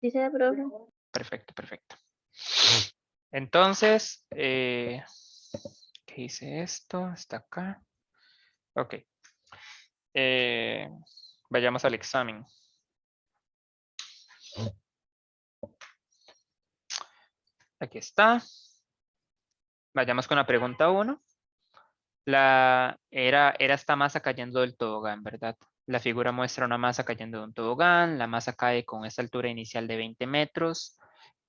Dice, profe. Perfecto, perfecto. Entonces, ¿qué dice esto? Está acá. Ok. Vayamos al examen. Aquí está. Vayamos con la pregunta 1. Era esta masa cayendo del tobogán, ¿verdad? La figura muestra una masa cayendo de un tobogán. La masa cae con esta altura inicial de 20 metros.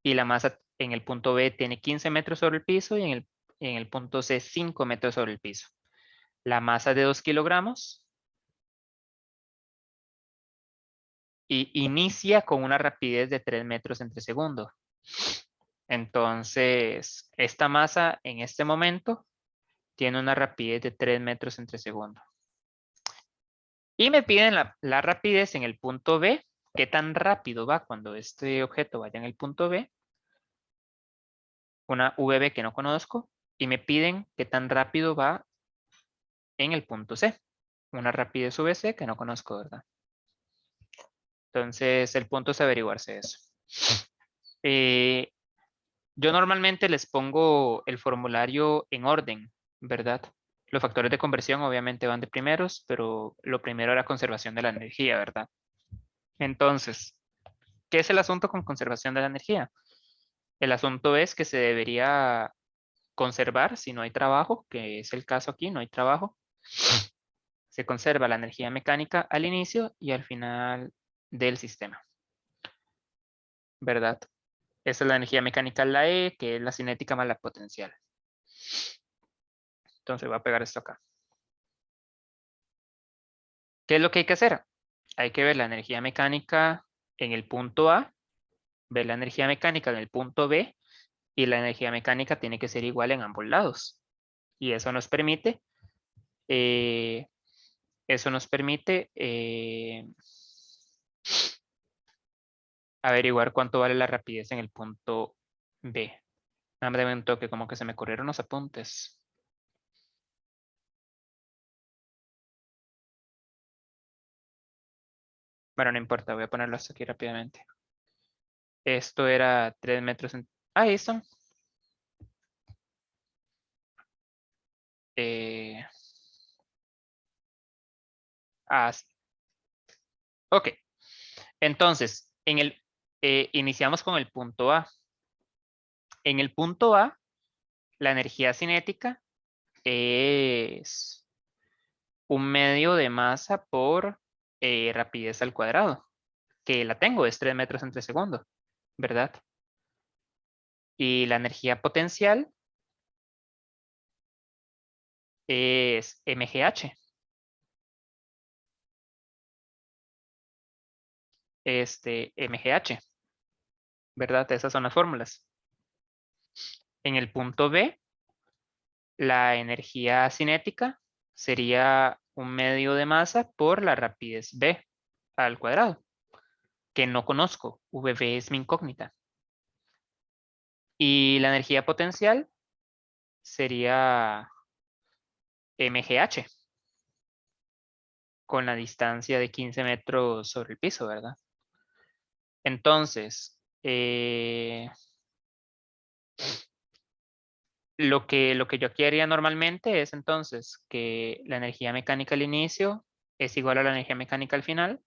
Y la masa en el punto B tiene 15 metros sobre el piso y en el punto C 5 metros sobre el piso. La masa de 2 kilogramos y inicia con una rapidez de 3 metros entre segundo. Entonces, esta masa en este momento tiene una rapidez de 3 metros entre segundo. Y me piden la rapidez en el punto B. ¿Qué tan rápido va cuando este objeto vaya en el punto B? Una VB que no conozco. Y me piden qué tan rápido va en el punto C. Una rapidez VC que no conozco, ¿verdad? Entonces, el punto es averiguarse eso. Yo normalmente les pongo el formulario en orden, ¿verdad? Los factores de conversión obviamente van de primeros, pero lo primero era conservación de la energía, ¿verdad? Entonces, ¿qué es el asunto con conservación de la energía? El asunto es que se debería conservar si no hay trabajo, que es el caso aquí, no hay trabajo. Se conserva la energía mecánica al inicio y al final del sistema, ¿verdad? Esa es la energía mecánica, la E, que es la cinética más la potencial. Entonces voy a pegar esto acá. ¿Qué es lo que hay que hacer? Hay que ver la energía mecánica en el punto A, ver la energía mecánica en el punto B, y la energía mecánica tiene que ser igual en ambos lados. Y eso nos permite, eh, averiguar cuánto vale la rapidez en el punto B. Nada más de un toque, como que se me corrieron los apuntes. Bueno, no importa, voy a ponerlo hasta aquí rápidamente. Esto era 3 metros en... Ahí están. Sí. Ok. Entonces, iniciamos con el punto A. En el punto A, la energía cinética es un medio de masa por rapidez al cuadrado, que la tengo, es 3 metros entre segundo, ¿verdad? Y la energía potencial es mgh. mgh, ¿verdad? Esas son las fórmulas. En el punto B, la energía cinética sería un medio de masa por la rapidez b al cuadrado, que no conozco. VB es mi incógnita. Y la energía potencial sería mgh, con la distancia de 15 metros sobre el piso, ¿verdad? Entonces, lo que yo aquí haría normalmente es entonces que la energía mecánica al inicio es igual a la energía mecánica al final.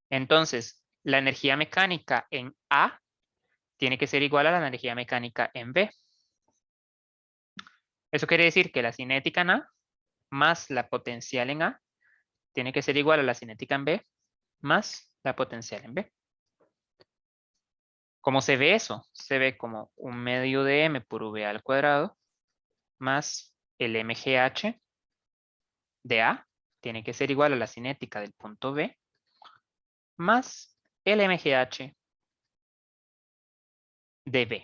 Entonces, la energía mecánica en A tiene que ser igual a la energía mecánica en B. Eso quiere decir que la cinética en A más la potencial en A tiene que ser igual a la cinética en B más la potencial en B. ¿Cómo se ve eso? Se ve como un medio de m por v al cuadrado más el mgh de A tiene que ser igual a la cinética del punto B más el mgh de B.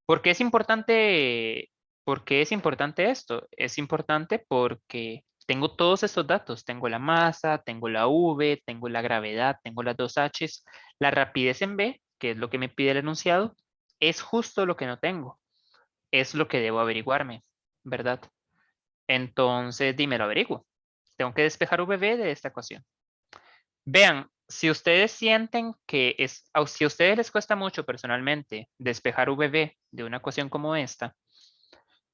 ¿Por qué es importante? ¿Por qué es importante esto? Es importante porque tengo todos estos datos. Tengo la masa, tengo la V, tengo la gravedad, tengo las dos H's. La rapidez en B, que es lo que me pide el enunciado, es justo lo que no tengo. Es lo que debo averiguarme, ¿verdad? Entonces, dime, lo averiguo. Tengo que despejar VB de esta ecuación. Vean, Si ustedes sienten que si a ustedes les cuesta mucho personalmente despejar VB de una ecuación como esta,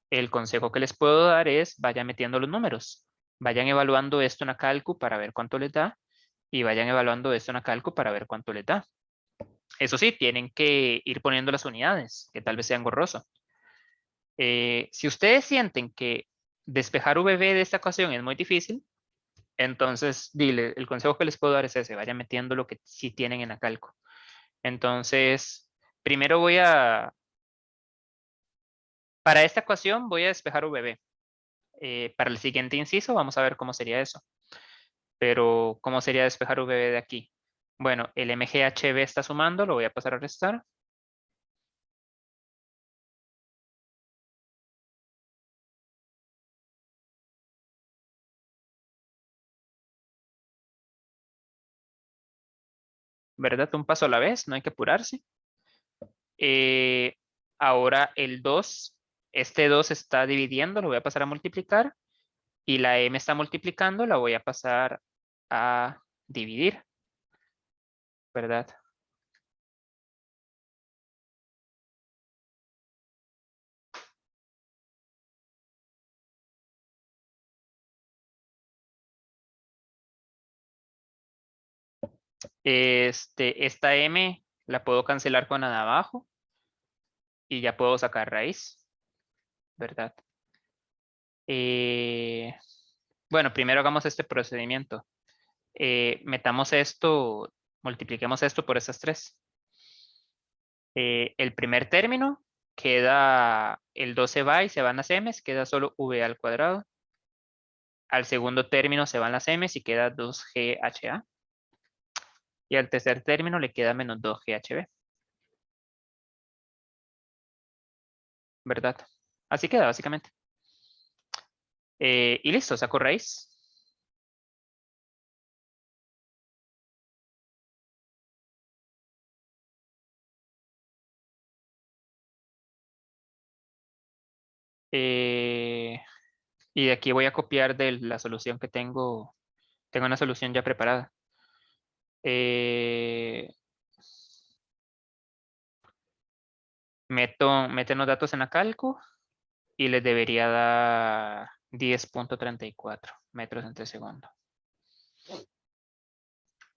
el consejo que les puedo dar es vayan metiendo los números. Vayan evaluando esto en la calcu para ver cuánto les da y vayan evaluando esto en la calcu para ver cuánto les da. Eso sí, tienen que ir poniendo las unidades, que tal vez sean engorroso. Si ustedes sienten que despejar VB de esta ecuación es muy difícil, entonces dile, el consejo que les puedo dar es ese, vayan metiendo lo que sí tienen en la calcu. Entonces, primero para esta ecuación voy a despejar VB. Para el siguiente inciso vamos a ver cómo sería eso. Pero, ¿cómo sería despejar VB de aquí? Bueno, el MGHB está sumando, lo voy a pasar a restar. ¿Verdad? Un paso a la vez, no hay que apurarse. Eh, ahora el 2, este 2 está dividiendo, lo voy a pasar a multiplicar. Y la M está multiplicando, la voy a pasar a dividir, ¿verdad? Esta M la puedo cancelar con la de abajo y ya puedo sacar raíz, ¿verdad? Bueno, primero hagamos este procedimiento. Metamos esto, multipliquemos esto por esas tres. El primer término queda, el 2 se va y se van las m's, queda solo v al cuadrado. Al segundo término se van las m's y queda 2GHA. Y al tercer término le queda menos 2GHB, ¿verdad? Así queda básicamente. Y listo, saco raíz. Eh, y de aquí voy a copiar de la solución que tengo. Tengo una solución ya preparada. Eh, meten los datos en la calco y les debería dar 10.34 metros entre segundo.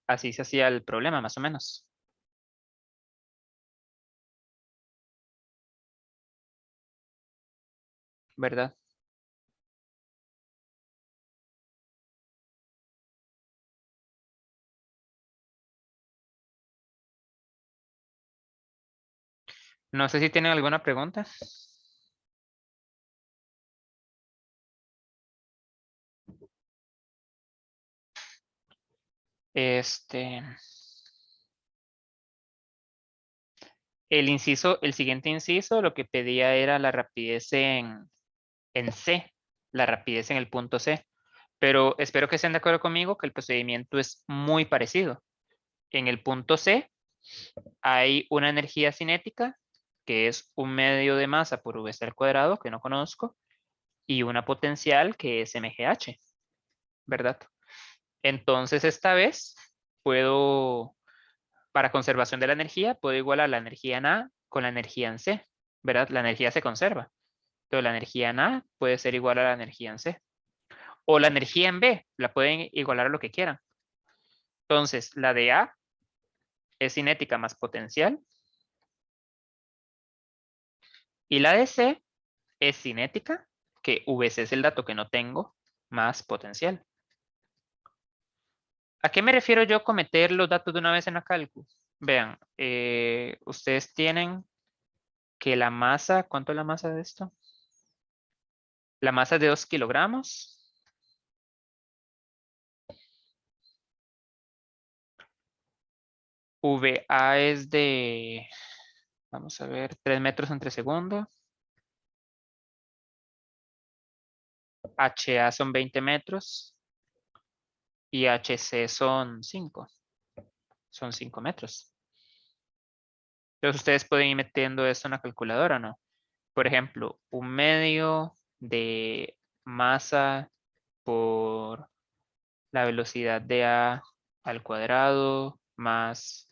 Así se hacía el problema, más o menos. ¿Verdad? No sé si tienen alguna pregunta. Este, el siguiente inciso, lo que pedía era la rapidez en C, la rapidez en el punto C. Pero espero que estén de acuerdo conmigo que el procedimiento es muy parecido. En el punto C hay una energía cinética, que es un medio de masa por VC al cuadrado, que no conozco, y una potencial que es MGH, ¿verdad? Entonces esta vez puedo, para conservación de la energía, puedo igualar la energía en A con la energía en C, ¿verdad? La energía se conserva. Entonces la energía en A puede ser igual a la energía en C. O la energía en B, la pueden igualar a lo que quieran. Entonces, la de A es cinética más potencial. Y la de C es cinética, que VC es el dato que no tengo, más potencial. ¿A qué me refiero yo con meter los datos de una vez en la cálculo? Vean, ustedes tienen que la masa, ¿cuánto es la masa de esto? La masa es de 2 kilogramos. VA es de, vamos a ver, 3 metros entre segundo. HA son 20 metros. Y HC son 5. Son 5 metros. Entonces ustedes pueden ir metiendo esto en la calculadora, ¿no? Por ejemplo, un medio de masa por la velocidad de A al cuadrado más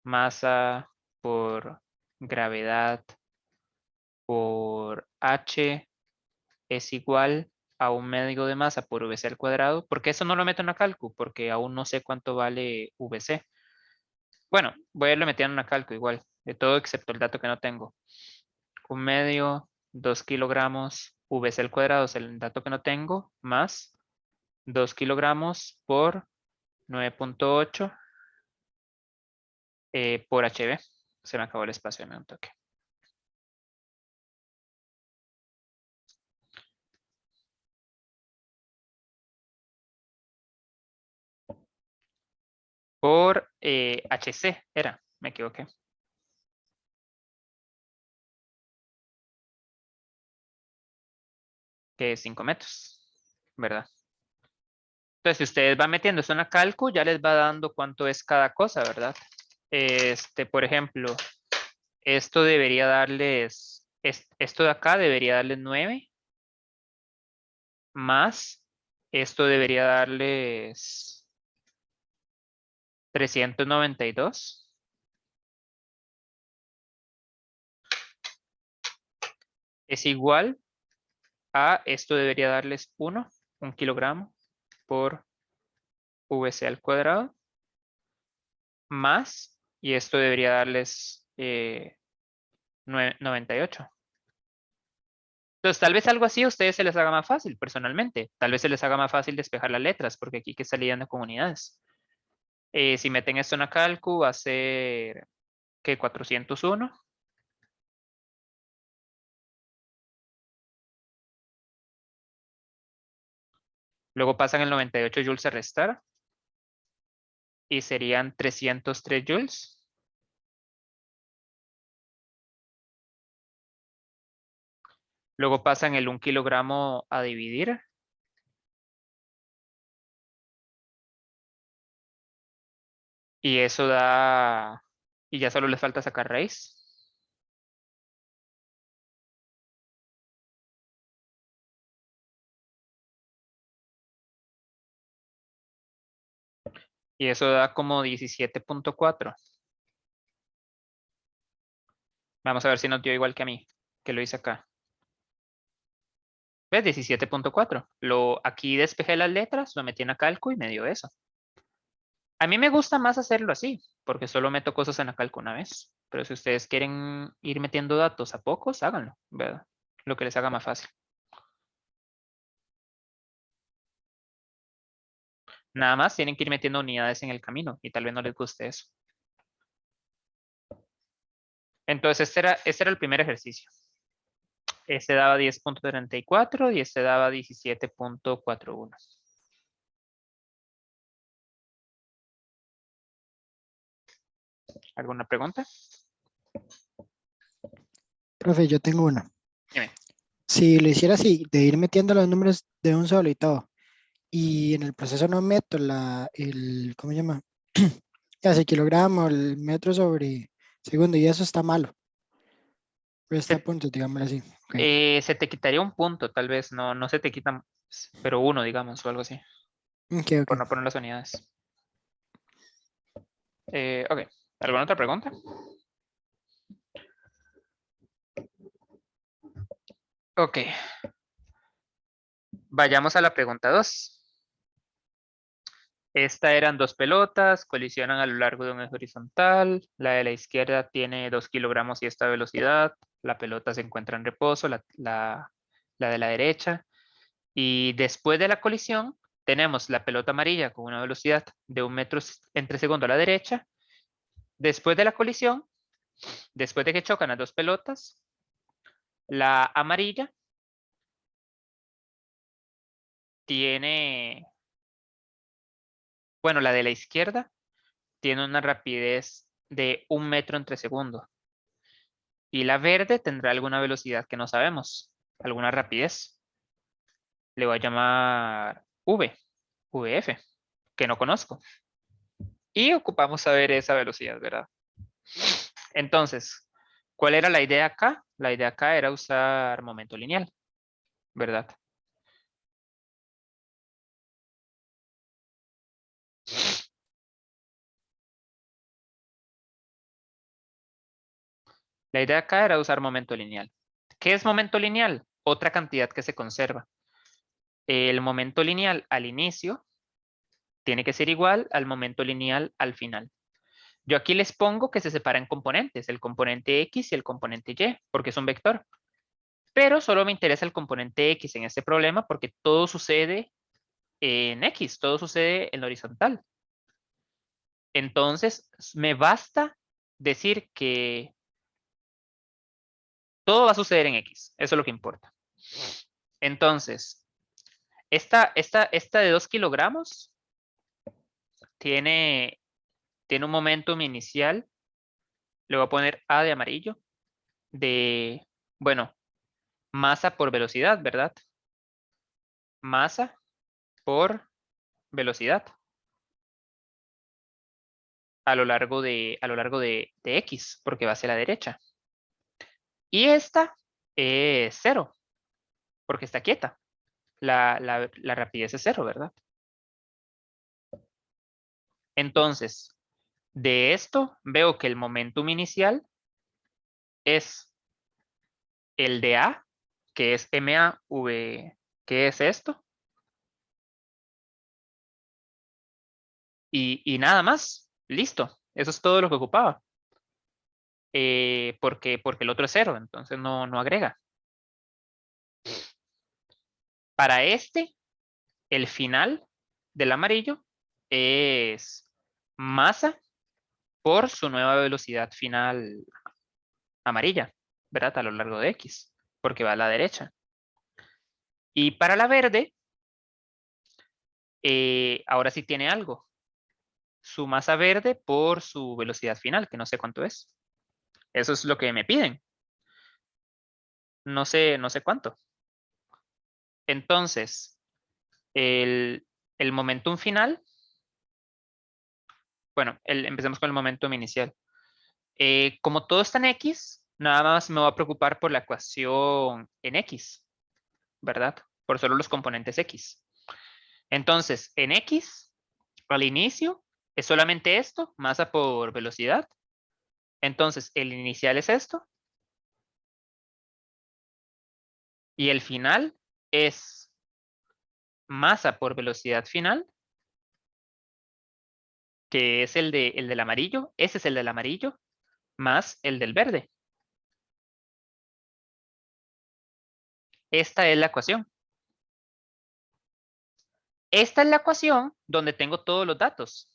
masa por gravedad por H es igual a un medio de masa por VC al cuadrado. ¿Por qué eso no lo meto en la calcu? Porque aún no sé cuánto vale VC. Bueno, voy a irlo metiendo en una calcu igual, de todo excepto el dato que no tengo. Un medio, 2 kilogramos, VC al cuadrado es el dato que no tengo, más 2 kilogramos por 9.8 por HB. Se me acabó el espacio, me un toque. Por HC era, me equivoqué. Que es 5 metros, ¿verdad? Entonces, si ustedes van metiendo eso en la calcu, ya les va dando cuánto es cada cosa, ¿verdad? Por ejemplo, esto debería darles, esto de acá debería darles 9, más esto debería darles 392. Es igual a esto debería darles 1 kilogramo por VC al cuadrado, más, y esto debería darles 98. Entonces, tal vez algo así a ustedes se les haga más fácil, personalmente. Tal vez se les haga más fácil despejar las letras, porque aquí hay que estar lidiando con unidades. Si meten esto en la calcu, va a ser, ¿qué? 401. Luego pasan el 98 joules a restar. Y serían 303 joules. Luego pasan el 1 kilogramo a dividir. Y eso da... Y ya solo les falta sacar raíz. Y eso da como 17.4. Vamos a ver si nos dio igual que a mí, que lo hice acá. ¿Ves? 17.4. Aquí despejé las letras, lo metí en la calcu y me dio eso. A mí me gusta más hacerlo así, porque solo meto cosas en la calcu una vez. Pero si ustedes quieren ir metiendo datos a pocos, háganlo, ¿verdad? Lo que les haga más fácil. Nada más tienen que ir metiendo unidades en el camino y tal vez no les guste eso. Entonces, este era el primer ejercicio. Este daba 10.34 y este daba 17.41. ¿Alguna pregunta? Profe, yo tengo una. Dime. Si lo hiciera así, de ir metiendo los números de un solo y todo, y en el proceso no meto ¿cómo se llama? Ese kilogramo, el metro sobre segundo, y eso está malo. Resta Se, puntos, digámoslo así. Ok. se te quitaría un punto, tal vez. No, no se te quitan, pero uno, digamos, o algo así. Ok, ok. Por no poner las unidades. Ok. ¿Alguna otra pregunta? Ok. Vayamos a la pregunta 2. Esta eran dos pelotas, colisionan a lo largo de un eje horizontal. La de la izquierda tiene 2 kilogramos y esta velocidad. La pelota se encuentra en reposo, la de la derecha. Y después de la colisión, tenemos la pelota amarilla con una velocidad de 1 metro entre segundo a la derecha. Después de la colisión, después de que chocan las dos pelotas, la amarilla tiene, bueno, la de la izquierda tiene una rapidez de 1 metro entre segundo. Y la verde tendrá alguna velocidad que no sabemos, alguna rapidez. Le voy a llamar VF, que no conozco. Y ocupamos saber esa velocidad, ¿verdad? Entonces, ¿cuál era la idea acá? La idea acá era usar momento lineal, ¿verdad? La idea acá era usar momento lineal. ¿Qué es momento lineal? Otra cantidad que se conserva. El momento lineal al inicio tiene que ser igual al momento lineal al final. Yo aquí les pongo que se separan componentes, el componente X y el componente Y, porque es un vector. Pero solo me interesa el componente X en este problema porque todo sucede en X, todo sucede en la horizontal. Entonces, me basta decir que todo va a suceder en X. Eso es lo que importa. Entonces, esta de 2 kilogramos tiene un momentum inicial. Le voy a poner A de amarillo. De, bueno, masa por velocidad, ¿verdad? Masa por velocidad a lo largo de X, porque va hacia la derecha. Y esta es 0, porque está quieta. La rapidez es 0, ¿verdad? Entonces, de esto veo que el momentum inicial es el de A, que es MAV, que es esto. Y nada más. Listo. Eso es todo lo que ocupaba. Porque el otro es 0, entonces no agrega. Para este, el final del amarillo es masa por su nueva velocidad final amarilla, ¿verdad? A lo largo de X, porque va a la derecha. Y para la verde, ahora sí tiene algo. Su masa verde por su velocidad final, que no sé cuánto es. Eso es lo que me piden. No sé cuánto. Entonces, el momentum final, bueno, empecemos con el momentum inicial. Como todo está en X, nada más me voy a preocupar por la ecuación en X, ¿verdad? Por solo los componentes X. Entonces, en X, al inicio, es solamente esto, masa por velocidad. Entonces, el inicial es esto. Y el final es masa por velocidad final, que es el del amarillo. Ese es el del amarillo, más el del verde. Esta es la ecuación. Esta es la ecuación donde tengo todos los datos.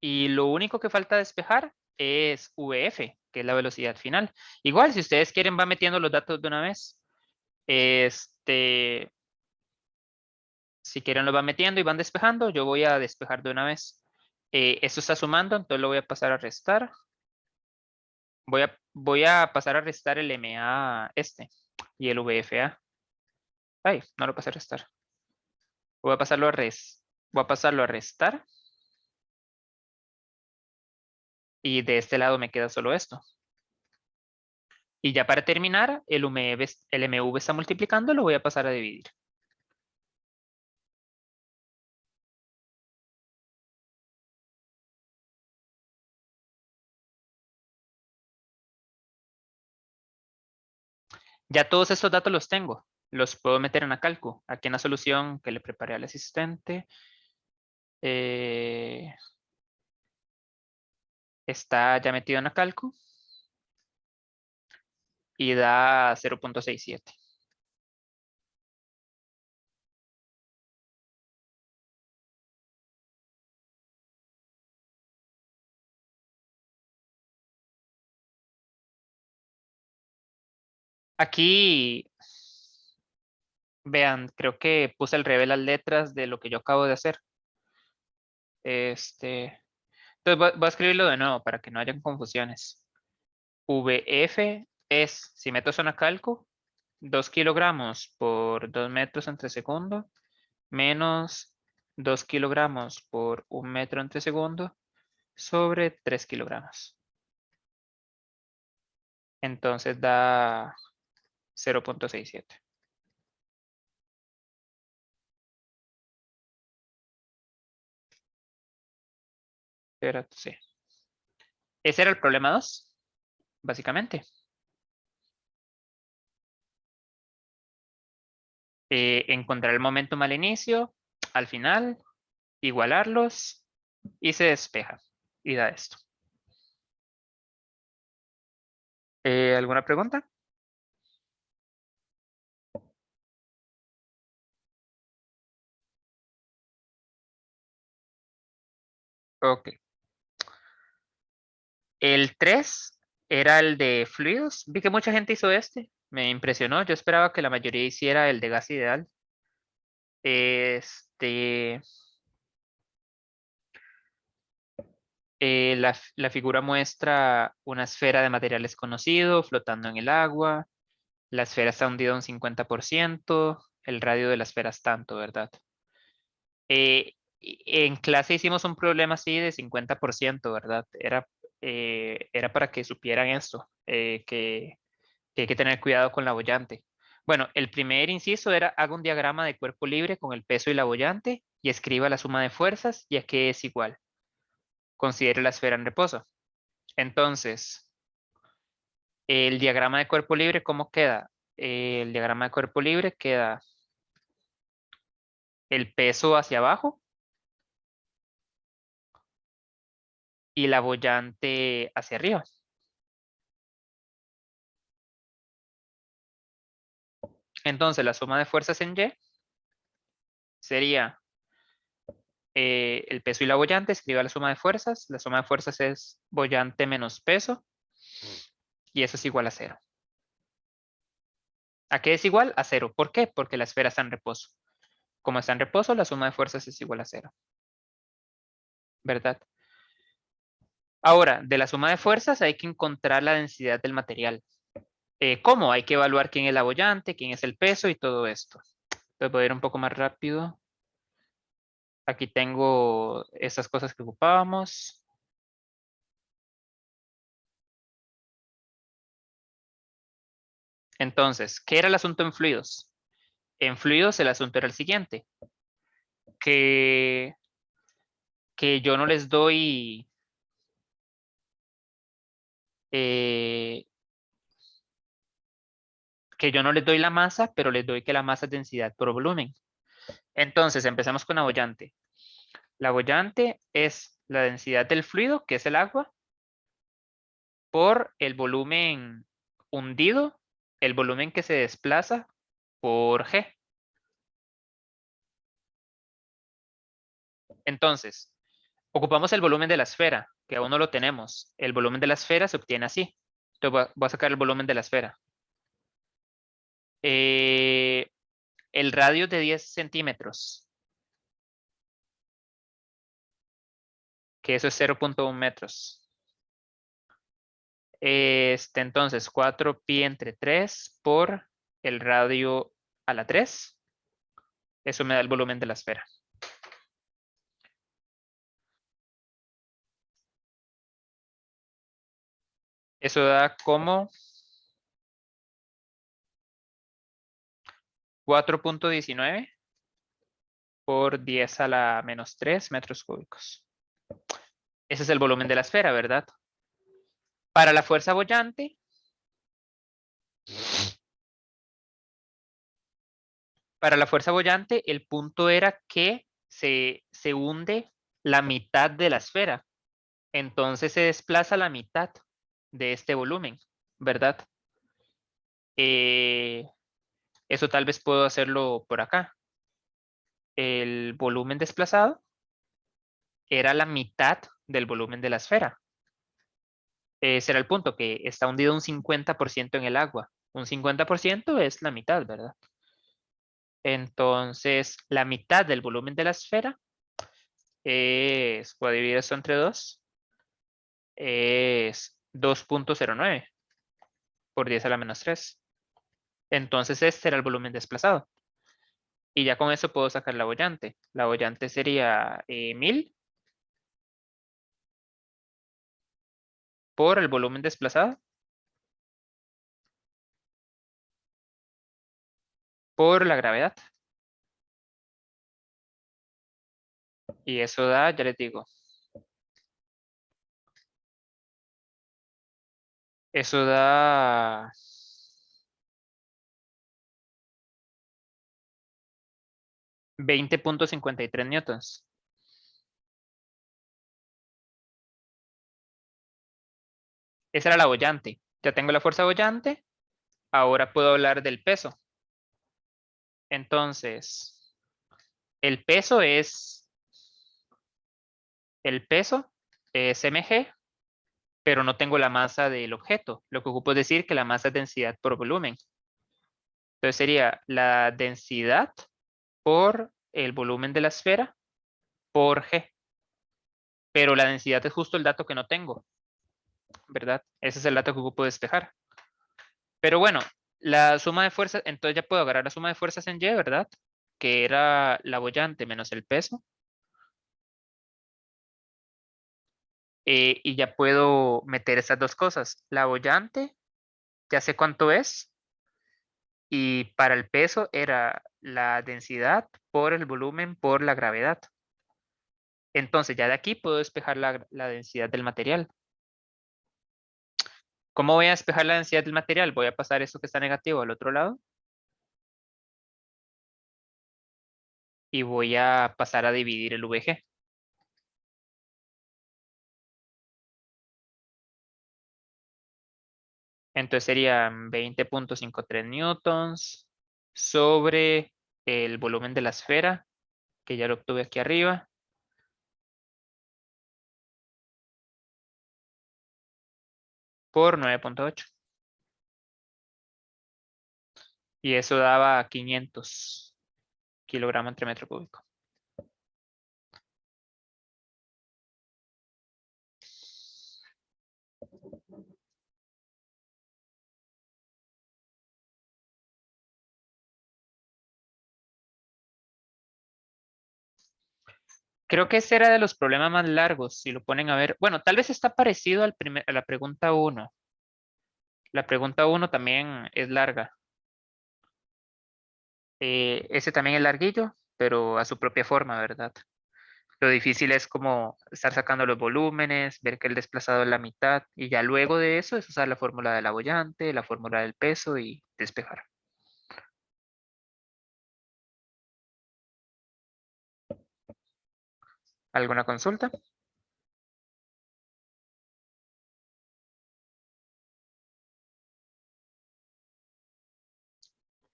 Y lo único que falta despejar es VF, que es la velocidad final. Igual, si ustedes quieren, va metiendo los datos de una vez. Si quieren, lo van metiendo y van despejando. Yo voy a despejar de una vez. Esto está sumando, entonces lo voy a pasar a restar. Voy a pasar a restar el MA y el VFA. Ay, no lo pasé a restar. Voy a pasarlo a voy a pasarlo a restar. Y de este lado me queda solo esto. Y ya para terminar, el MV está multiplicando, lo voy a pasar a dividir. Ya todos estos datos los tengo. Los puedo meter en la calcu. Aquí en la solución que le preparé al asistente. Está ya metido en la calcu. Y da 0.67. Aquí, vean, creo que puse al revés las letras de lo que yo acabo de hacer. Entonces voy a escribirlo de nuevo para que no hayan confusiones. VF es, si meto zona calco, 2 kilogramos por 2 metros entre segundo, menos 2 kilogramos por 1 metro entre segundo, sobre 3 kilogramos. Entonces da 0.67. Sí. Ese era el problema 2, básicamente. encontrar el momentum al inicio, al final, igualarlos y se despeja y da esto. ¿Alguna pregunta? Ok. El 3 era el de fluidos. Vi que mucha gente hizo este. Me impresionó. Yo esperaba que la mayoría hiciera el de gas ideal. Este, la figura muestra una esfera de material desconocido flotando en el agua. La esfera está hundida un 50%. El radio de la esfera es tanto, ¿verdad? En clase hicimos un problema así de 50%, ¿verdad? Era para que supieran esto, que hay que tener cuidado con la boyante. Bueno, el primer inciso era haga un diagrama de cuerpo libre con el peso y la boyante y escriba la suma de fuerzas y a qué es igual. Considere la esfera en reposo. Entonces, el diagrama de cuerpo libre, ¿cómo queda? El diagrama de cuerpo libre queda el peso hacia abajo y la boyante hacia arriba. Entonces, la suma de fuerzas en Y sería el peso y la boyante, escriba la suma de fuerzas. La suma de fuerzas es boyante menos peso y eso es igual a 0. ¿A qué es igual? A 0. ¿Por qué? Porque la esfera está en reposo. Como está en reposo, la suma de fuerzas es igual a 0. ¿Verdad? Ahora, de la suma de fuerzas hay que encontrar la densidad del material. ¿Cómo? Hay que evaluar quién es la boyante, quién es el peso y todo esto. Entonces voy a ir un poco más rápido. Aquí tengo esas cosas que ocupábamos. Entonces, ¿qué era el asunto en fluidos? En fluidos el asunto era el siguiente, que, que yo no les doy, eh, que yo no les doy la masa, pero les doy que la masa es densidad por volumen. Entonces, empezamos con la boyante. La boyante es la densidad del fluido, que es el agua, por el volumen hundido, el volumen que se desplaza por G. Entonces, ocupamos el volumen de la esfera, que aún no lo tenemos. El volumen de la esfera se obtiene así. Entonces voy a sacar el volumen de la esfera. Eh, el radio de 10 centímetros, que eso es 0.1 metros. Entonces, 4pi entre 3 por el radio a la 3. Eso me da el volumen de la esfera. Eso da como 4.19 por 10 a la menos 3 metros cúbicos. Ese es el volumen de la esfera, ¿verdad? Para la fuerza boyante, el punto era que se hunde la mitad de la esfera. Entonces se desplaza la mitad de este volumen, ¿verdad? Eh, eso tal vez puedo hacerlo por acá. El volumen desplazado era la mitad del volumen de la esfera. Ese era el punto, que está hundido un 50% en el agua. Un 50% es la mitad, ¿verdad? Entonces, la mitad del volumen de la esfera voy a dividir esto entre 2, es 2.09 por 10 a la menos 3. Entonces, este era el volumen desplazado. Y ya con eso puedo sacar la boyante. La boyante sería 1000 por el volumen desplazado por la gravedad. Y eso da, ya les digo, eso da 20.53 newtons. Esa era la boyante. Ya tengo la fuerza boyante. Ahora puedo hablar del peso. Entonces, el peso es mg, pero no tengo la masa del objeto. Lo que ocupo es decir que la masa es densidad por volumen. Entonces sería la densidad por el volumen de la esfera por g. Pero la densidad es justo el dato que no tengo, ¿verdad? Ese es el dato que ocupo despejar. Pero bueno, la suma de fuerzas, entonces ya puedo agarrar la suma de fuerzas en Y, ¿verdad? Que era la boyante menos el peso. Y ya puedo meter esas dos cosas. La boyante, ya sé cuánto es. Y para el peso era la densidad por el volumen por la gravedad. Entonces ya de aquí puedo despejar la densidad del material. ¿Cómo voy a despejar la densidad del material? Voy a pasar eso que está negativo al otro lado. Y voy a pasar a dividir el VG. Entonces serían 20.53 newtons sobre el volumen de la esfera, que ya lo obtuve aquí arriba, por 9.8. Y eso daba 500 kilogramos entre metro cúbico. Creo que ese era de los problemas más largos, si lo ponen a ver. Bueno, tal vez está parecido a la pregunta 1. La pregunta 1 también es larga. Ese también es larguillo, pero a su propia forma, ¿verdad? Lo difícil es como estar sacando los volúmenes, ver que el desplazado es la mitad, y ya luego de eso es usar la fórmula de la boyante, la fórmula del peso y despejar. ¿Alguna consulta?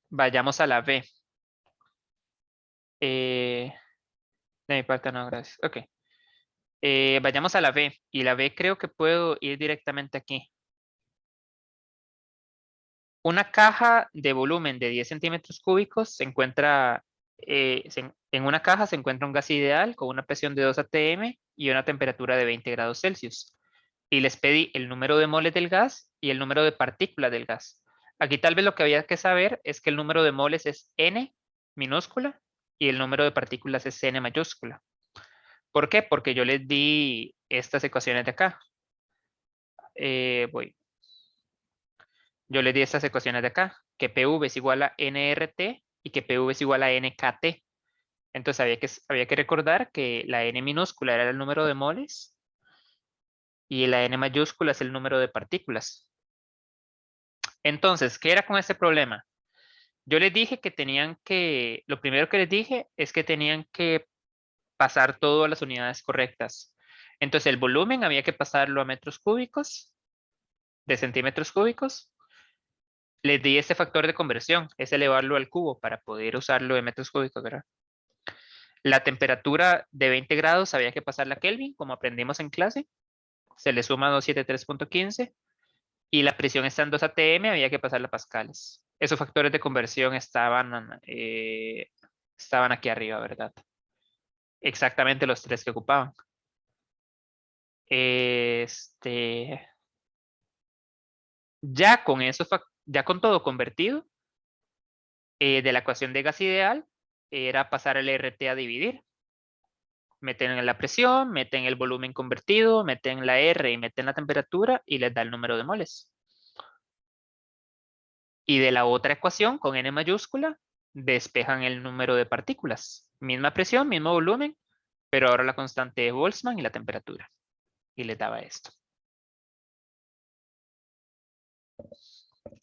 Vayamos a la B. De mi parte no, gracias. Ok. Vayamos a la B. Y la B creo que puedo ir directamente aquí. Una caja de volumen de 10 centímetros cúbicos se encuentra, en una caja se encuentra un gas ideal con una presión de 2 atm y una temperatura de 20 grados Celsius. Y les pedí el número de moles del gas y el número de partículas del gas. Aquí tal vez lo que había que saber es que el número de moles es N minúscula y el número de partículas es N mayúscula. ¿Por qué? Porque yo les di estas ecuaciones de acá. Voy. Yo les di estas ecuaciones de acá, que PV es igual a nRT y que PV es igual a nKT. Entonces había que recordar que la N minúscula era el número de moles y la N mayúscula es el número de partículas. Entonces, ¿qué era con este problema? Yo les dije que lo primero que les dije es que tenían que pasar todo a las unidades correctas. Entonces, el volumen había que pasarlo a metros cúbicos, de centímetros cúbicos. Les di este factor de conversión, es elevarlo al cubo para poder usarlo en metros cúbicos, ¿verdad? La temperatura de 20 grados había que pasarla a Kelvin, como aprendimos en clase. Se le suma 273.15. Y la presión está en 2 atm, había que pasarla a pascales. Esos factores de conversión estaban aquí arriba, ¿verdad? Exactamente los tres que ocupaban. Ya con eso, ya con todo convertido, de la ecuación de gas ideal, era pasar el RT a dividir. Meten la presión, meten el volumen convertido, meten la R y meten la temperatura y les da el número de moles. Y de la otra ecuación, con N mayúscula, despejan el número de partículas. Misma presión, mismo volumen, pero ahora la constante de Boltzmann y la temperatura. Y les daba esto.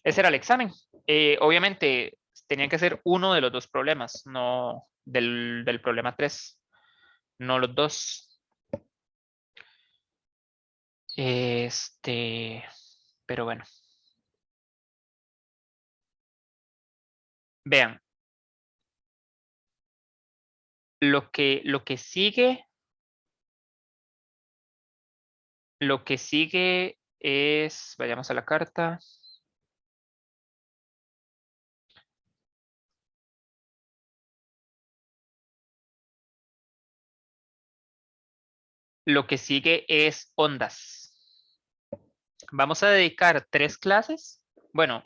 Ese era el examen. Obviamente Tenía que ser uno de los dos problemas, no del problema 3, no los dos. Pero bueno. Vean. Lo que sigue es, vayamos a la carta. Lo que sigue es ondas. Vamos a dedicar 3 clases. Bueno,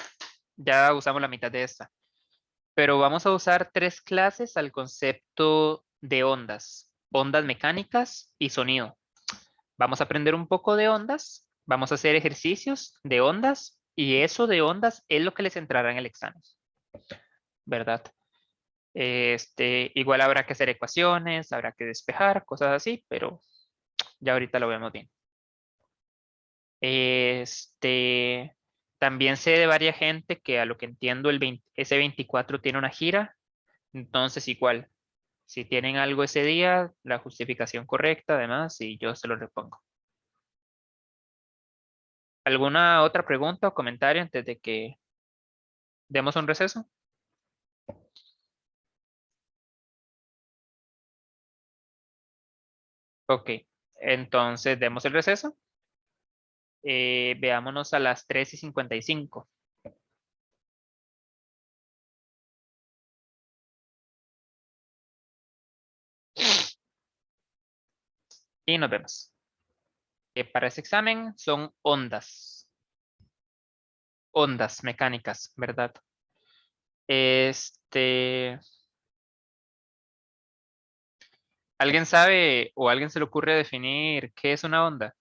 ya usamos la mitad de esta. Pero vamos a usar 3 clases al concepto de ondas. Ondas mecánicas y sonido. Vamos a aprender un poco de ondas. Vamos a hacer ejercicios de ondas. Y eso de ondas es lo que les entrará en el examen. ¿Verdad? Igual habrá que hacer ecuaciones, habrá que despejar, cosas así, pero ya ahorita lo vemos bien. También sé de varias gente que a lo que entiendo ese 24 tiene una gira, entonces igual, si tienen algo ese día, la justificación correcta además, y yo se lo repongo. ¿Alguna otra pregunta o comentario antes de que demos un receso? Ok, entonces demos el receso. Veámonos a las 3:55. Y nos vemos. Para ese examen son ondas. Ondas mecánicas, ¿verdad? ¿Alguien sabe o a alguien se le ocurre definir qué es una onda?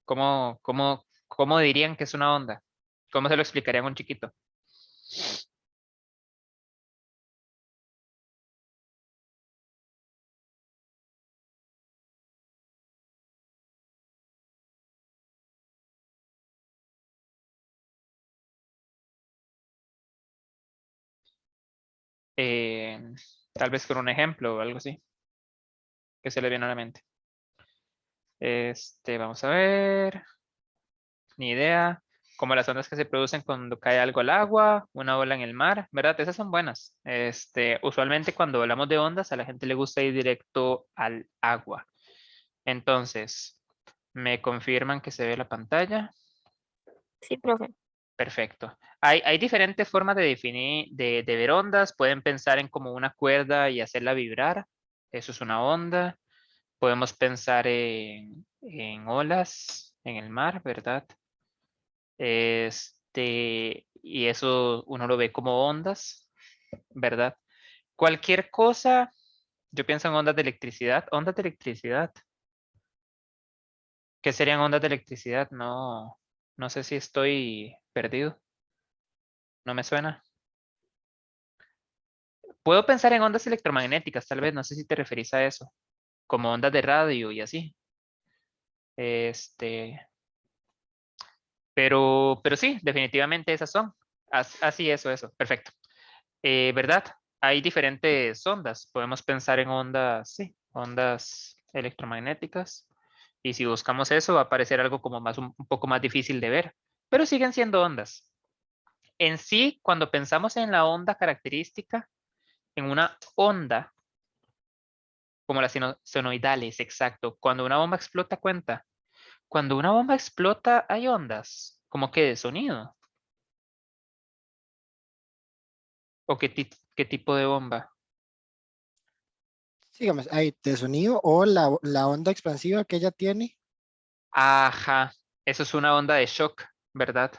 ¿Cómo dirían que es una onda? ¿Cómo se lo explicarían a un chiquito? Eh, Tal vez con un ejemplo o algo así, que se le viene a la mente. Vamos a ver. Ni idea. Como las ondas que se producen cuando cae algo al agua, una ola en el mar, ¿verdad? Esas son buenas. Usualmente cuando hablamos de ondas, a la gente le gusta ir directo al agua. Entonces, ¿me confirman que se ve la pantalla? Sí, profe. Perfecto. Hay diferentes formas de definir, de ver ondas. Pueden pensar en como una cuerda y hacerla vibrar. Eso es una onda. Podemos pensar en olas en el mar, ¿verdad? Y eso uno lo ve como ondas, ¿verdad? Cualquier cosa, yo pienso en ondas de electricidad. Ondas de electricidad. ¿Qué serían ondas de electricidad? No sé si estoy perdido. No me suena. Puedo pensar en ondas electromagnéticas, tal vez. No sé si te referís a eso. Como ondas de radio y así. Este, pero sí, definitivamente esas son. Así, eso. Perfecto. ¿Verdad? Hay diferentes ondas. Podemos pensar en ondas, sí, ondas electromagnéticas. Y si buscamos eso, va a aparecer algo como un poco más difícil de ver. Pero siguen siendo ondas. En sí, cuando pensamos en la onda característica, en una onda, como las senoidales, exacto. Cuando una bomba explota, cuenta. Cuando una bomba explota, hay ondas. ¿Como que de sonido? ¿O qué tipo de bomba? Digamos, hay de sonido o la onda expansiva que ella tiene. Ajá, eso es una onda de shock, ¿verdad?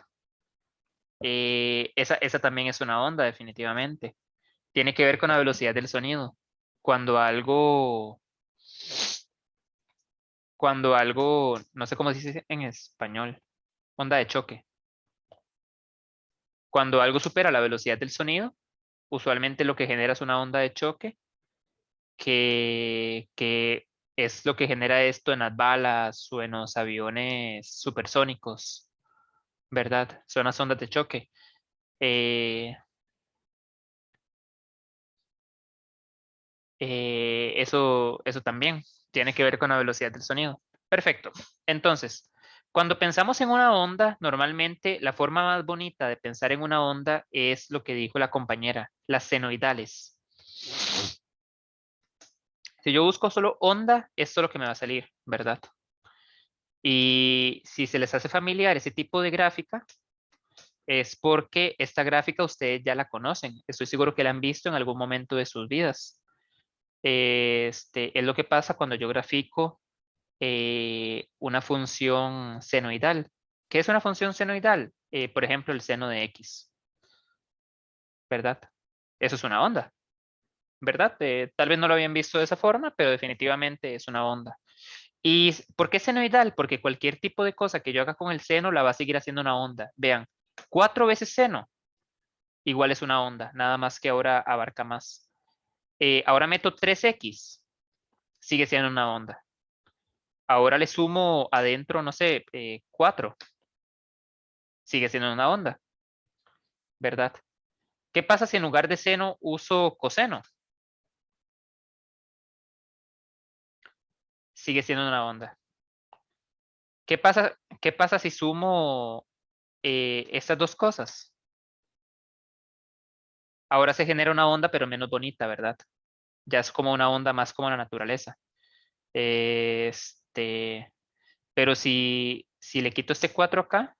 Esa también es una onda, definitivamente. Tiene que ver con la velocidad del sonido. Cuando algo, no sé cómo se dice en español, onda de choque. Cuando algo supera la velocidad del sonido, usualmente lo que genera es una onda de choque, que es lo que genera esto en las balas o en los aviones supersónicos, ¿verdad? Son las ondas de choque. Eh, Eso también tiene que ver con la velocidad del sonido. Perfecto. Entonces, cuando pensamos en una onda, normalmente la forma más bonita de pensar en una onda es lo que dijo la compañera, las senoidales. Si yo busco solo onda, esto es lo que me va a salir, ¿verdad? Y si se les hace familiar ese tipo de gráfica, es porque esta gráfica ustedes ya la conocen. Estoy seguro que la han visto en algún momento de sus vidas. Es lo que pasa cuando yo grafico una función senoidal. ¿Qué es una función senoidal? Por ejemplo, el seno de X, ¿verdad? Eso es una onda, ¿verdad? Tal vez no lo habían visto de esa forma, pero definitivamente es una onda. ¿Y por qué senoidal? Porque cualquier tipo de cosa que yo haga con el seno la va a seguir haciendo una onda. Vean, 4 veces seno igual es una onda, nada más que ahora abarca más. Ahora meto 3X, sigue siendo una onda. Ahora le sumo adentro, no sé, 4, sigue siendo una onda, ¿verdad? ¿Qué pasa si en lugar de seno uso coseno? Sigue siendo una onda. Qué pasa si sumo estas dos cosas? Ahora se genera una onda, pero menos bonita, ¿verdad? Ya es como una onda más como la naturaleza. Este, pero si le quito este 4 acá,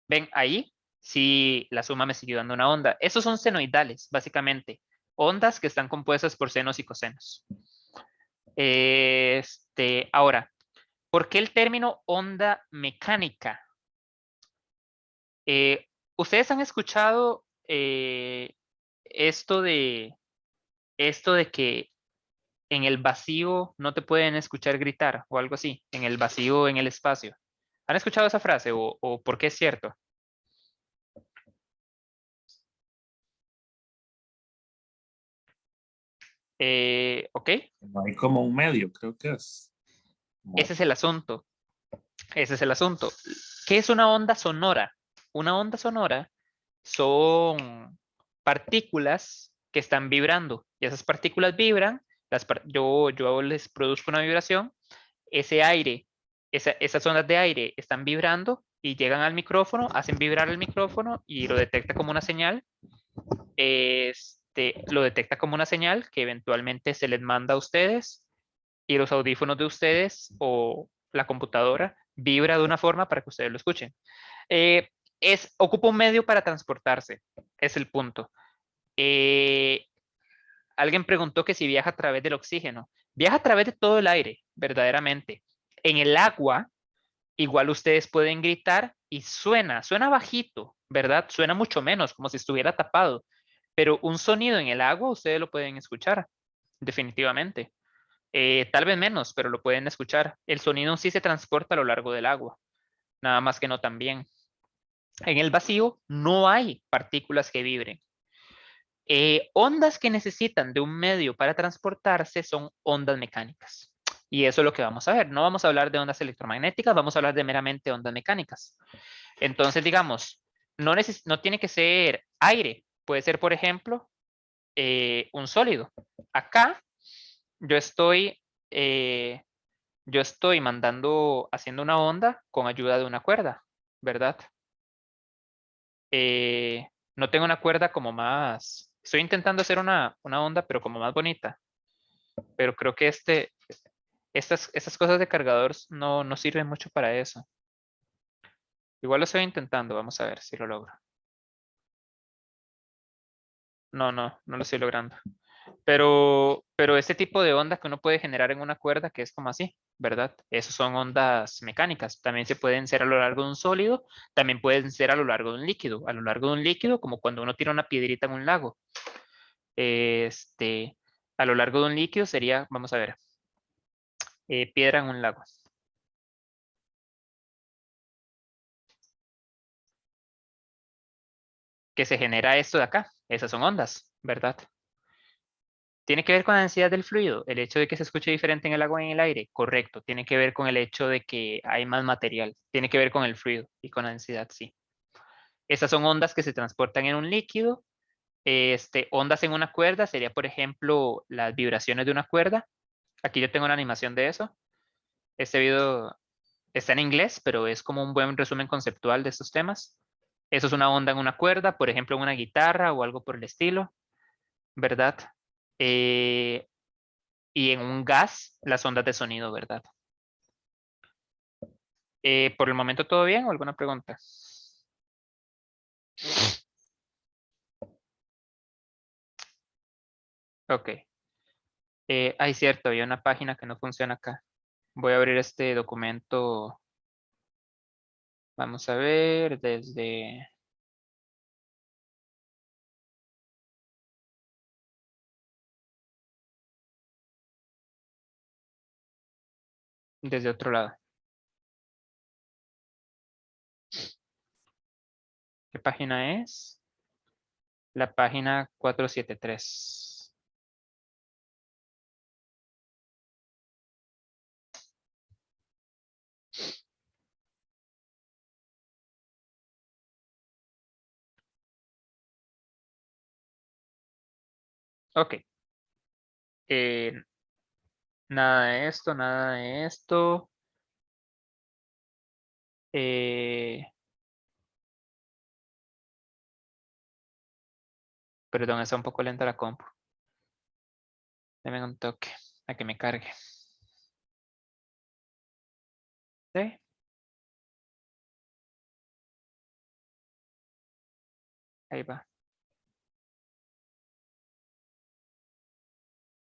ven ahí, si la suma me siguió dando una onda. Esos son senoidales, básicamente. Ondas que están compuestas por senos y cosenos. Ahora, ¿por qué el término onda mecánica? ¿Ustedes han escuchado esto de que en el vacío no te pueden escuchar gritar o algo así? En el vacío, en el espacio. ¿Han escuchado esa frase o por qué es cierto? ¿Ok? No hay como un medio, creo que es. Ese es el asunto. Ese es el asunto. ¿Qué es una onda sonora? Una onda sonora son partículas que están vibrando y esas partículas vibran, yo les produzco una vibración, ese aire, esas ondas de aire están vibrando y llegan al micrófono, hacen vibrar el micrófono y lo detecta como una señal. Lo detecta como una señal que eventualmente se les manda a ustedes y los audífonos de ustedes o la computadora vibra de una forma para que ustedes lo escuchen. Eh, ocupa un medio para transportarse, es el punto. Alguien preguntó que si viaja a través del oxígeno. Viaja a través de todo el aire, verdaderamente. En el agua, igual ustedes pueden gritar y suena bajito, ¿verdad? Suena mucho menos, como si estuviera tapado. Pero un sonido en el agua ustedes lo pueden escuchar, definitivamente. Tal vez menos, pero lo pueden escuchar. El sonido sí se transporta a lo largo del agua, nada más que no tan bien. En el vacío no hay partículas que vibren. Ondas que necesitan de un medio para transportarse son ondas mecánicas. Y eso es lo que vamos a ver. No vamos a hablar de ondas electromagnéticas, vamos a hablar de meramente ondas mecánicas. Entonces, digamos, no tiene que ser aire. Puede ser, por ejemplo, un sólido. Acá yo estoy, eh, haciendo una onda con ayuda de una cuerda, ¿verdad? No tengo una cuerda como más. Estoy intentando hacer una onda, pero como más bonita. Pero creo que estas cosas de cargador no sirven mucho para eso. Igual lo estoy intentando, vamos a ver si lo logro. No lo estoy logrando. Pero este tipo de onda que uno puede generar en una cuerda, que es como así, ¿verdad? Esas son ondas mecánicas. También se pueden ser a lo largo de un sólido, también pueden ser a lo largo de un líquido. A lo largo de un líquido, como cuando uno tira una piedrita en un lago. Este, a lo largo de un líquido sería, vamos a ver, piedra en un lago. Que se genera esto de acá. Esas son ondas, ¿verdad? ¿Tiene que ver con la densidad del fluido? El hecho de que se escuche diferente en el agua y en el aire. Correcto. Tiene que ver con el hecho de que hay más material. Tiene que ver con el fluido y con la densidad, sí. Esas son ondas que se transportan en un líquido. Ondas en una cuerda sería, por ejemplo, las vibraciones de una cuerda. Aquí yo tengo una animación de eso. Este video está en inglés, pero es como un buen resumen conceptual de estos temas. Eso es una onda en una cuerda, por ejemplo, en una guitarra o algo por el estilo, ¿verdad? Y en un gas, las ondas de sonido, ¿verdad? ¿Por el momento todo bien o alguna pregunta? Ok. Ay, cierto, había una página que no funciona acá. Voy a abrir este documento. Vamos a ver desde otro lado. ¿Qué página es? La página 473. Ok. Eh, nada de esto, nada de esto. Perdón, está un poco lenta la compu. Deme un toque a que me cargue. ¿Sí? Ahí va.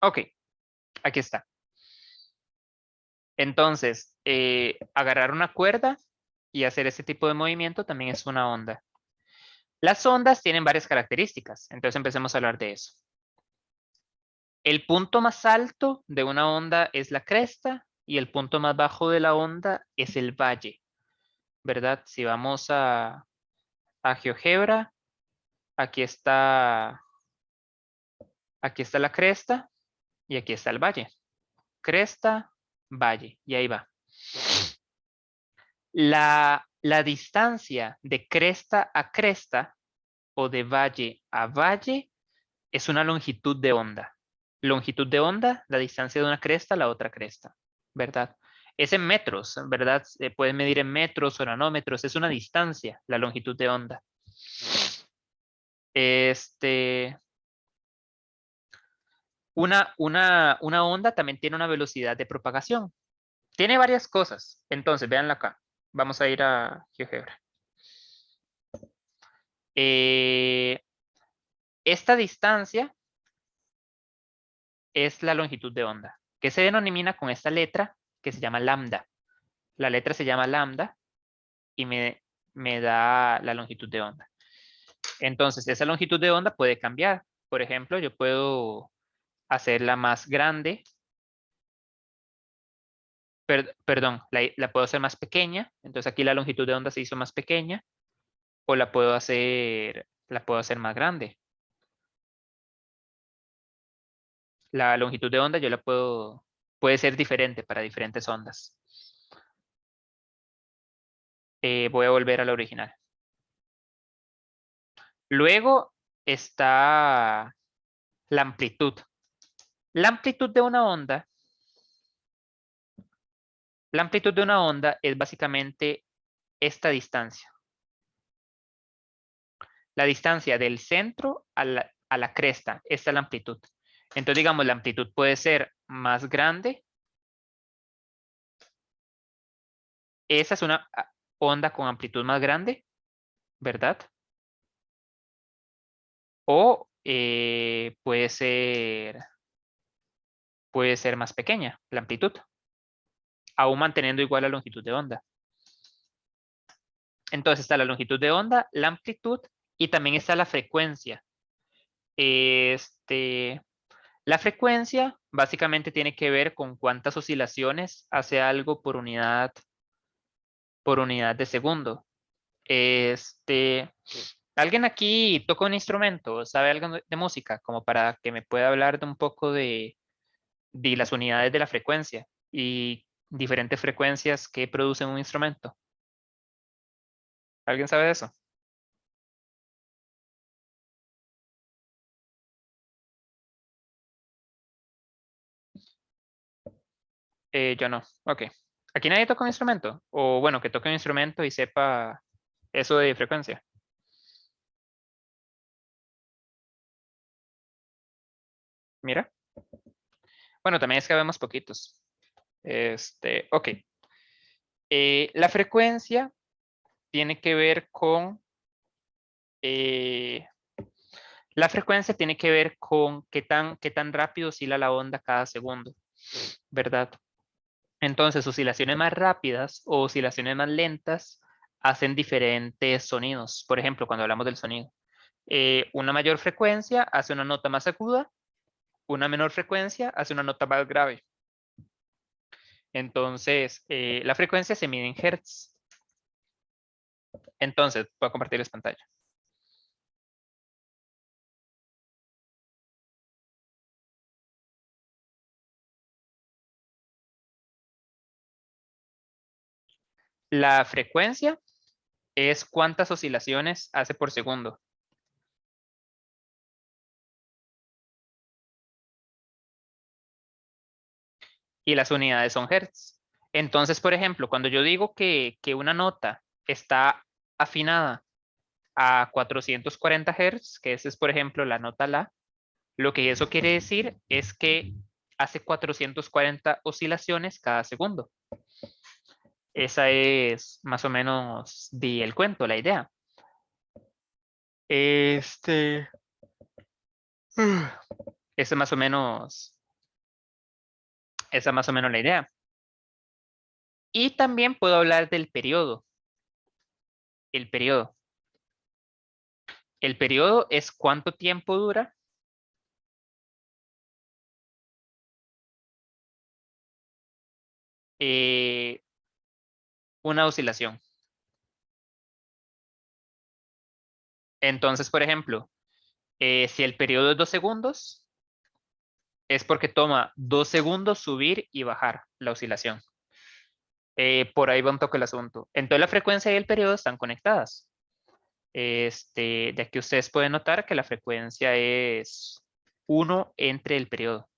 Ok, aquí está. Entonces, agarrar una cuerda y hacer ese tipo de movimiento también es una onda. Las ondas tienen varias características, entonces empecemos a hablar de eso. El punto más alto de una onda es la cresta y el punto más bajo de la onda es el valle, ¿verdad? Si vamos a GeoGebra, aquí está la cresta y aquí está el valle. Cresta, valle, y ahí va. La distancia de cresta a cresta o de valle a valle es una longitud de onda. Longitud de onda, la distancia de una cresta a la otra cresta, ¿verdad? Es en metros, ¿verdad? Se puede medir en metros o nanómetros, es una distancia, la longitud de onda. Una onda también tiene una velocidad de propagación. Tiene varias cosas. Entonces, véanla acá. Vamos a ir a GeoGebra. Esta distancia es la longitud de onda, que se denomina con esta letra que se llama lambda. La letra se llama lambda y me da la longitud de onda. Entonces, esa longitud de onda puede cambiar. Por ejemplo, yo puedo hacerla más grande. Perdón, la puedo hacer más pequeña. Entonces aquí la longitud de onda se hizo más pequeña. O la puedo hacer más grande. La longitud de onda puede ser diferente para diferentes ondas. Voy a volver a la original. Luego está la amplitud. La amplitud de una onda es básicamente esta distancia. La distancia del centro a la cresta. Esta es la amplitud. Entonces, digamos, la amplitud puede ser más grande. Esa es una onda con amplitud más grande, ¿verdad? O puede ser más pequeña la amplitud, aún manteniendo igual la longitud de onda. Entonces está la longitud de onda, la amplitud y también está la frecuencia. La frecuencia básicamente tiene que ver con cuántas oscilaciones hace algo por unidad de segundo. ¿Alguien aquí toca un instrumento? ¿Sabe algo de música? Como para que me pueda hablar de un poco de las unidades de la frecuencia y diferentes frecuencias que producen un instrumento. ¿Alguien sabe de eso? Yo no. Ok. ¿Aquí nadie toca un instrumento? O bueno, que toque un instrumento y sepa eso de frecuencia. Mira. Bueno, también es que vemos poquitos. Ok. La frecuencia tiene que ver con... la frecuencia tiene que ver con qué tan rápido oscila la onda cada segundo, ¿verdad? Entonces, oscilaciones más rápidas o oscilaciones más lentas hacen diferentes sonidos. Por ejemplo, cuando hablamos del sonido. Una mayor frecuencia hace una nota más aguda, una menor frecuencia hace una nota más grave. Entonces, la frecuencia se mide en hertz. Entonces, voy a compartirles pantalla. La frecuencia es cuántas oscilaciones hace por segundo. Y las unidades son hertz. Entonces, por ejemplo, cuando yo digo que una nota está afinada a 440 Hz, que esa es, por ejemplo, la nota La, lo que eso quiere decir es que hace 440 oscilaciones cada segundo. Esa es más o menos el cuento, la idea. Esa es más o menos, esa es más o menos la idea. Y también puedo hablar del periodo. El periodo. El periodo es cuánto tiempo dura una oscilación. Entonces, por ejemplo, si el periodo es 2 segundos, es porque toma 2 segundos subir y bajar la oscilación. Por ahí va un toque el asunto. Entonces la frecuencia y el periodo están conectadas. De aquí ustedes pueden notar que la frecuencia es 1 entre el periodo.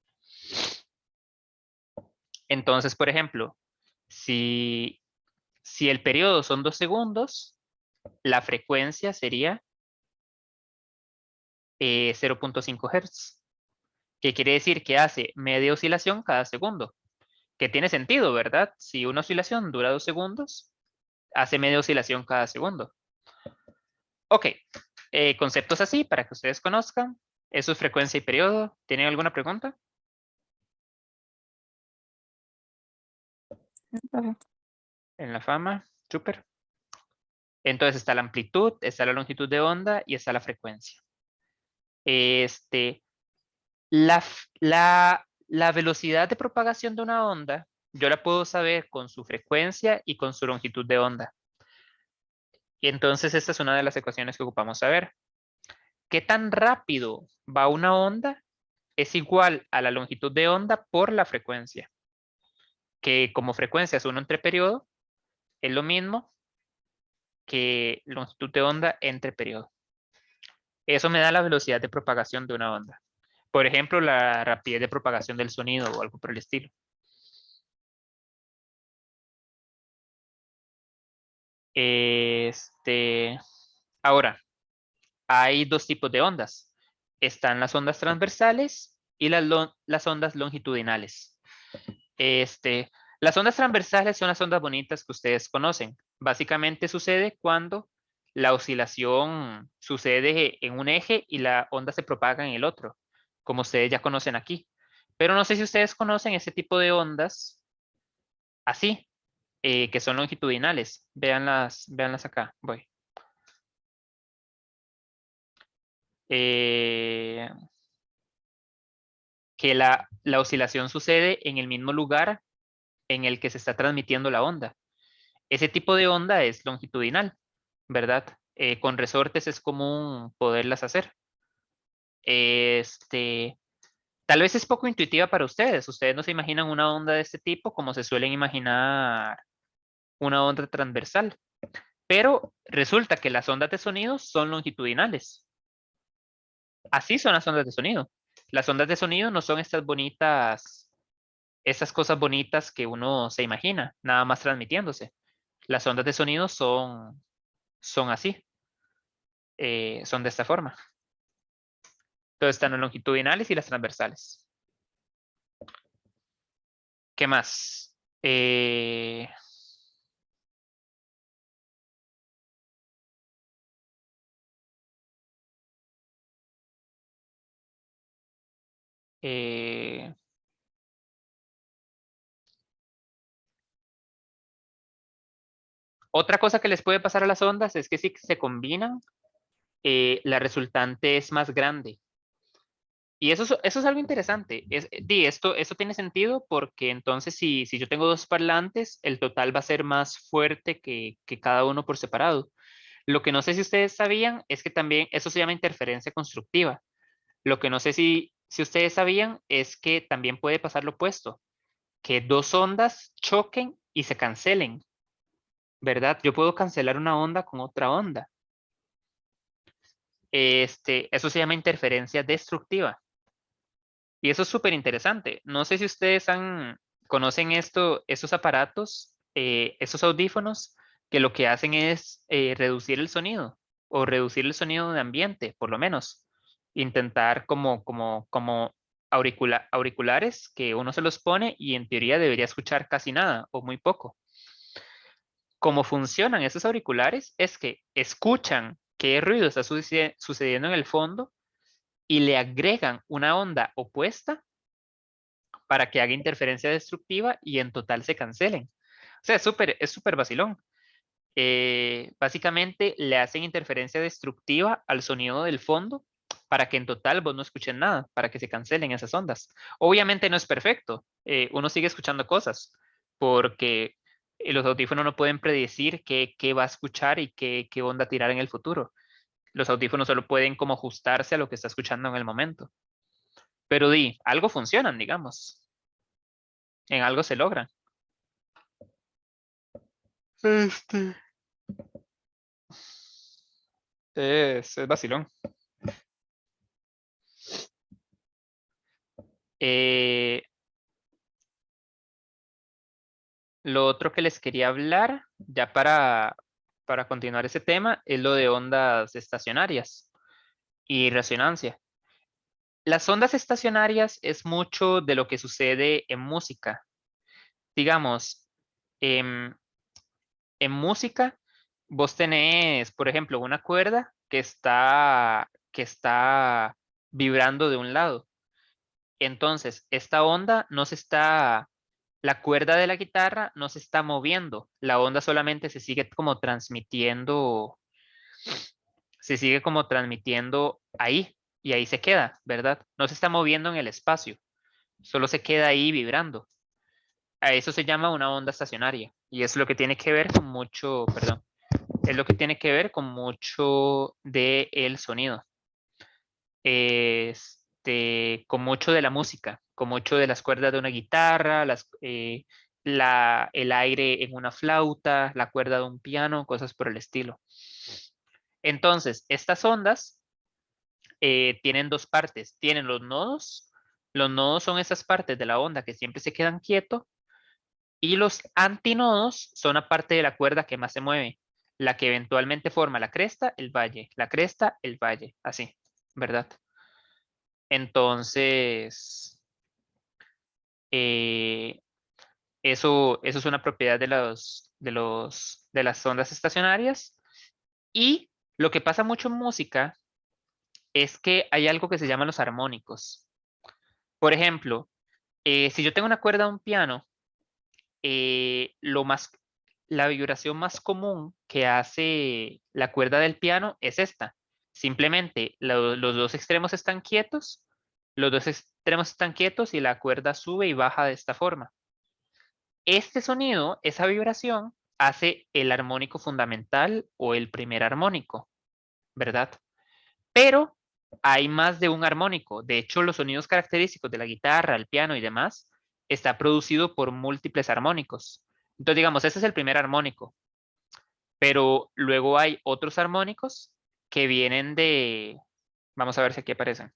Entonces, por ejemplo, si el periodo son 2 segundos, la frecuencia sería 0.5 Hz, que quiere decir que hace media oscilación cada segundo, que tiene sentido, ¿verdad? Si una oscilación dura 2 segundos, hace media oscilación cada segundo. Ok, conceptos así para que ustedes conozcan. Eso es frecuencia y periodo. ¿Tienen alguna pregunta? Profe. En la fama, súper. Entonces está la amplitud, está la longitud de onda y está la frecuencia. La velocidad de propagación de una onda, yo la puedo saber con su frecuencia y con su longitud de onda. Y entonces esta es una de las ecuaciones que ocupamos saber. ¿Qué tan rápido va una onda? Es igual a la longitud de onda por la frecuencia. Que como frecuencia es 1 entre periodo, es lo mismo que longitud de onda entre periodo. Eso me da la velocidad de propagación de una onda. Por ejemplo, la rapidez de propagación del sonido o algo por el estilo. Ahora, hay dos tipos de ondas. Están las ondas transversales y las ondas longitudinales. Las ondas transversales son las ondas bonitas que ustedes conocen. Básicamente sucede cuando la oscilación sucede en un eje y la onda se propaga en el otro, como ustedes ya conocen aquí. Pero no sé si ustedes conocen ese tipo de ondas así, que son longitudinales. Véanlas acá, voy. Que la oscilación sucede en el mismo lugar en el que se está transmitiendo la onda. Ese tipo de onda es longitudinal, ¿verdad? Con resortes es común poderlas hacer. Tal vez es poco intuitiva para ustedes. Ustedes no se imaginan una onda de este tipo como se suelen imaginar una onda transversal. Pero resulta que las ondas de sonido son longitudinales. Así son las ondas de sonido. Las ondas de sonido no son estas bonitas esas cosas bonitas que uno se imagina, nada más transmitiéndose. Las ondas de sonido son así, son de esta forma. Entonces están las longitudinales y las transversales. ¿Qué más? Otra cosa que les puede pasar a las ondas es que si se combinan, la resultante es más grande. Y eso es algo interesante. Esto tiene sentido porque entonces si yo tengo dos parlantes, el total va a ser más fuerte que cada uno por separado. Lo que no sé si ustedes sabían es que también eso se llama interferencia constructiva. Lo que no sé si ustedes sabían es que también puede pasar lo opuesto, que dos ondas choquen y se cancelen, ¿verdad? Yo puedo cancelar una onda con otra onda. Eso se llama interferencia destructiva. Y eso es súper interesante. No sé si ustedes conocen estos aparatos, esos audífonos, que lo que hacen es reducir el sonido o reducir el sonido de ambiente, por lo menos. Intentar como auriculares que uno se los pone y en teoría debería escuchar casi nada o muy poco. Cómo funcionan esos auriculares es que escuchan qué ruido está sucediendo en el fondo y le agregan una onda opuesta para que haga interferencia destructiva y en total se cancelen. O sea, es súper vacilón. Básicamente le hacen interferencia destructiva al sonido del fondo para que en total vos no escuchen nada, para que se cancelen esas ondas. Obviamente no es perfecto, uno sigue escuchando cosas porque los audífonos no pueden predecir qué va a escuchar y qué onda tirar en el futuro. Los audífonos solo pueden como ajustarse a lo que está escuchando en el momento. Pero algo funcionan, digamos. En algo se logran. Es vacilón. Lo otro que les quería hablar, ya para continuar ese tema, es lo de ondas estacionarias y resonancia. Las ondas estacionarias es mucho de lo que sucede en música. Digamos, em, en música, vos tenés, por ejemplo, una cuerda que está vibrando de un lado. Entonces, esta onda la cuerda de la guitarra no se está moviendo, la onda solamente se sigue como transmitiendo ahí y ahí se queda, ¿verdad? No se está moviendo en el espacio, solo se queda ahí vibrando. A eso se llama una onda estacionaria y es lo que tiene que ver con mucho, perdón, es lo que tiene que ver con mucho del sonido. Con mucho de la música, con mucho de las cuerdas de una guitarra, el aire en una flauta, la cuerda de un piano, cosas por el estilo. Entonces, estas ondas tienen dos partes. Tienen los nodos. Los nodos son esas partes de la onda que siempre se quedan quietos. Y los antinodos son la parte de la cuerda que más se mueve, la que eventualmente forma la cresta, el valle, la cresta, el valle, así, ¿verdad? Entonces, eh, eso es una propiedad de las ondas estacionarias. Y lo que pasa mucho en música es que hay algo que se llama los armónicos. Por ejemplo, si yo tengo una cuerda de un piano, eh, lo más, la vibración más común que hace la cuerda del piano es esta. Simplemente los dos extremos están quietos, los dos extremos están quietos y la cuerda sube y baja de esta forma. Este sonido, esa vibración, hace el armónico fundamental o el primer armónico, ¿verdad? Pero hay más de un armónico. De hecho, los sonidos característicos de la guitarra, el piano y demás está producido por múltiples armónicos. Entonces, digamos, ese es el primer armónico. Pero luego hay otros armónicos que vienen vamos a ver si aquí aparecen.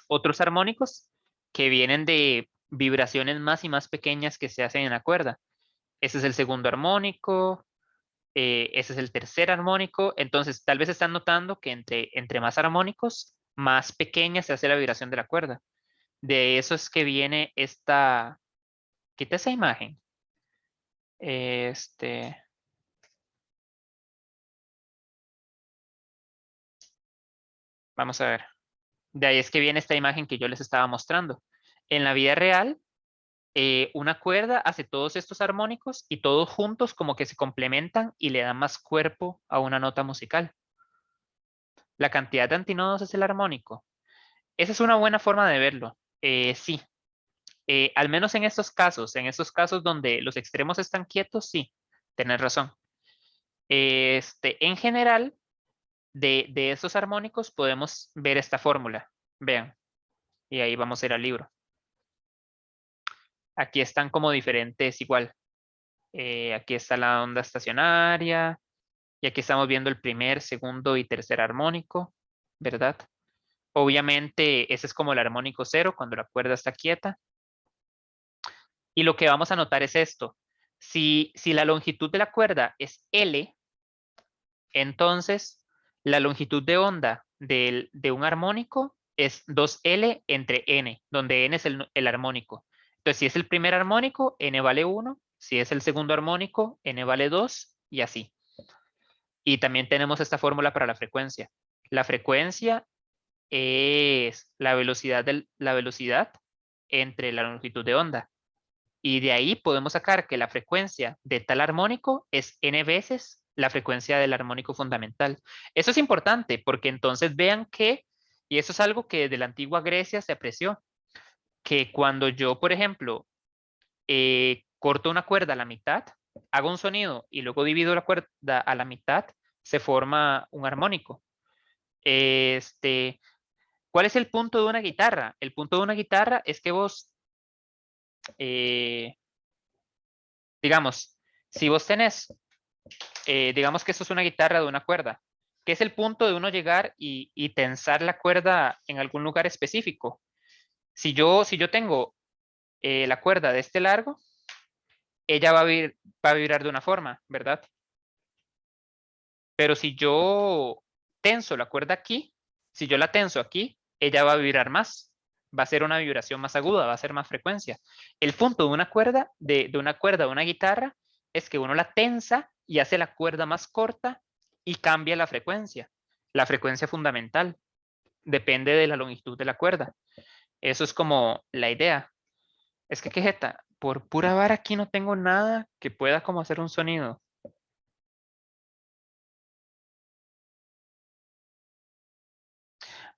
Otros armónicos que vienen vibraciones más y más pequeñas que se hacen en la cuerda. Ese es el segundo armónico, ese es el tercer armónico. Entonces, tal vez están notando que entre más armónicos, más pequeña se hace la vibración de la cuerda. De eso es que viene esta... Quita esa imagen. Vamos a ver. De ahí es que viene esta imagen que yo les estaba mostrando. En la vida real, una cuerda hace todos estos armónicos y todos juntos como que se complementan y le dan más cuerpo a una nota musical. La cantidad de antinodos es el armónico. Esa es una buena forma de verlo. Sí. Al menos en estos casos donde los extremos están quietos, sí, tenés razón. En general, de estos armónicos podemos ver esta fórmula. Vean. Y ahí vamos a ir al libro. Aquí están como diferentes igual. Aquí está la onda estacionaria. Y aquí estamos viendo el primer, segundo y tercer armónico, ¿verdad? Obviamente ese es como el armónico cero cuando la cuerda está quieta. Y lo que vamos a notar es esto. Si la longitud de la cuerda es L, entonces la longitud de onda de un armónico es 2L entre N, donde N es el armónico. Entonces, si es el primer armónico, N vale 1. Si es el segundo armónico, N vale 2 y así. Y también tenemos esta fórmula para la frecuencia. La frecuencia es la velocidad entre la longitud de onda. Y de ahí podemos sacar que la frecuencia de tal armónico es n veces la frecuencia del armónico fundamental. Eso es importante porque entonces vean que, y eso es algo que desde la antigua Grecia se apreció, que cuando yo, por ejemplo, corto una cuerda a la mitad, hago un sonido y luego divido la cuerda a la mitad, se forma un armónico. ¿Cuál es el punto de una guitarra? El punto de una guitarra es que vos, digamos, si vos tenés, digamos que esto es una guitarra de una cuerda, ¿qué es el punto de uno llegar y tensar la cuerda en algún lugar específico? Si yo tengo la cuerda de este largo, ella va a vibrar de una forma, ¿verdad? Pero si yo tenso la cuerda aquí, si yo la tenso aquí, ella va a vibrar más. Va a ser una vibración más aguda, va a ser más frecuencia. El punto de una cuerda, de una guitarra, es que uno la tensa y hace la cuerda más corta y cambia la frecuencia fundamental. Depende de la longitud de la cuerda. Eso es como la idea. Es que, quejeta, por pura vara aquí no tengo nada que pueda como hacer un sonido.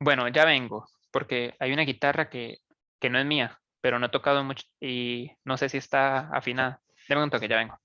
Bueno, ya vengo, porque hay una guitarra que no es mía, pero no he tocado mucho y no sé si está afinada. Deme un toque, ya vengo.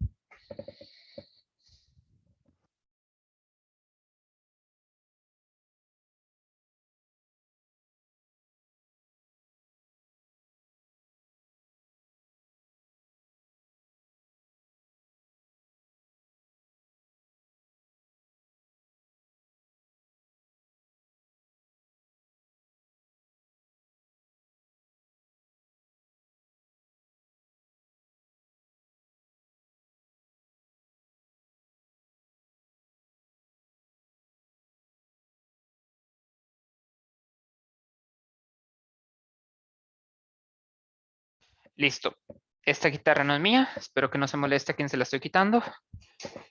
Listo. Esta guitarra no es mía, espero que no se moleste a quien se la estoy quitando,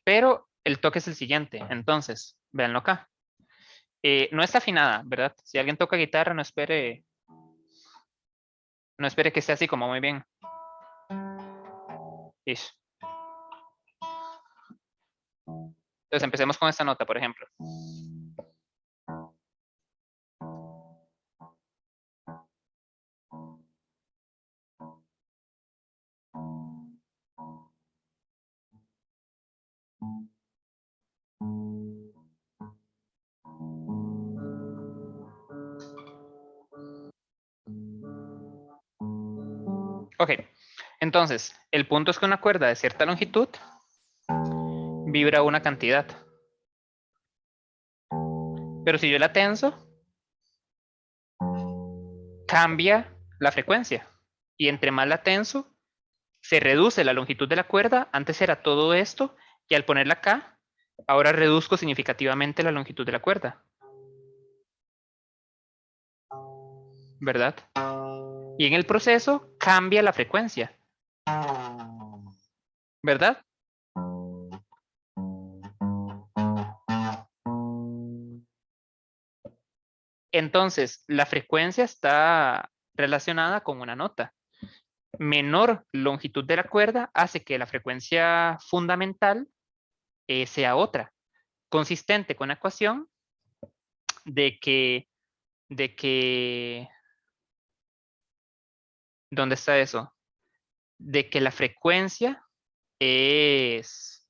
pero el toque es el siguiente. Entonces, véanlo acá. No está afinada, ¿verdad? Si alguien toca guitarra, no espere que esté así como muy bien. Listo. Entonces empecemos con esta nota, por ejemplo. Ok, entonces, el punto es que una cuerda de cierta longitud vibra una cantidad. Pero si yo la tenso, cambia la frecuencia Y entre más la tenso, se reduce la longitud de la cuerda. Antes era todo esto, y al ponerla acá, ahora reduzco significativamente la longitud de la cuerda. ¿Verdad? Y en el proceso cambia la frecuencia. ¿Verdad? Entonces, la frecuencia está relacionada con una nota. Menor longitud de la cuerda hace que la frecuencia fundamental sea otra, consistente con la ecuación de que, ¿dónde está eso? De que la frecuencia es,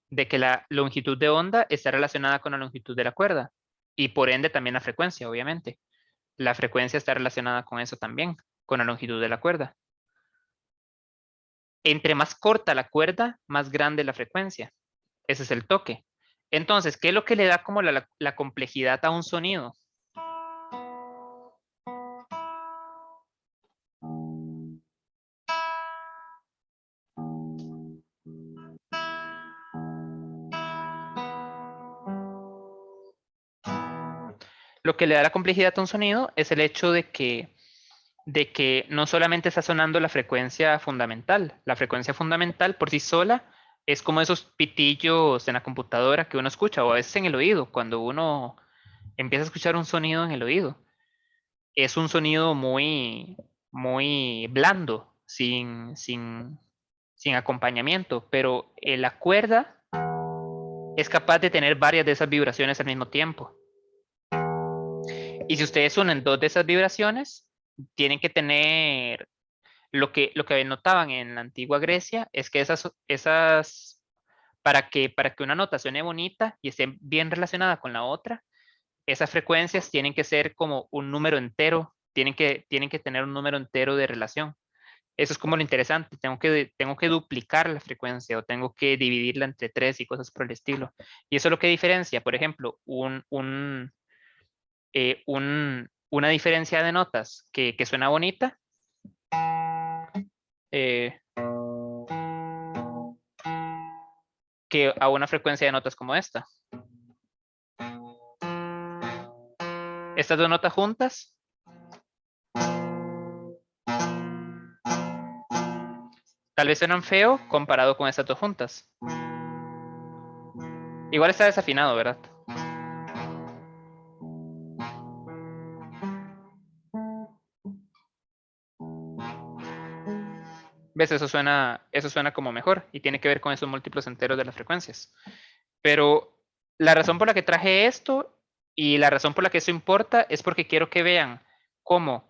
de que la longitud de onda está relacionada con la longitud de la cuerda y por ende también la frecuencia, obviamente. La frecuencia está relacionada con eso también, con la longitud de la cuerda. Entre más corta la cuerda, más grande la frecuencia. Ese es el toque. Entonces, ¿qué es lo que le da como la complejidad a un sonido? Lo que le da la complejidad a un sonido es el hecho de que no solamente está sonando la frecuencia fundamental. La frecuencia fundamental por sí sola es como esos pitillos en la computadora que uno escucha o a veces en el oído, cuando uno empieza a escuchar un sonido en el oído. Es un sonido muy, muy blando, sin acompañamiento, pero la cuerda es capaz de tener varias de esas vibraciones al mismo tiempo. Y si ustedes unen dos de esas vibraciones, tienen que tener lo que notaban en la antigua Grecia es que para que una nota suene bonita y esté bien relacionada con la otra, esas frecuencias tienen que ser como un número entero, tienen que tener un número entero de relación. Eso es como lo interesante, tengo que duplicar la frecuencia o tengo que dividirla entre 3 y cosas por el estilo. Y eso es lo que diferencia, por ejemplo, una diferencia de notas que suena bonita. Que a una frecuencia de notas como esta. Estas dos notas juntas tal vez suenan feo comparado con estas dos juntas. Igual está desafinado, ¿verdad? ¿Ves? Eso suena como mejor y tiene que ver con esos múltiplos enteros de las frecuencias. Pero la razón por la que traje esto y la razón por la que eso importa es porque quiero que vean cómo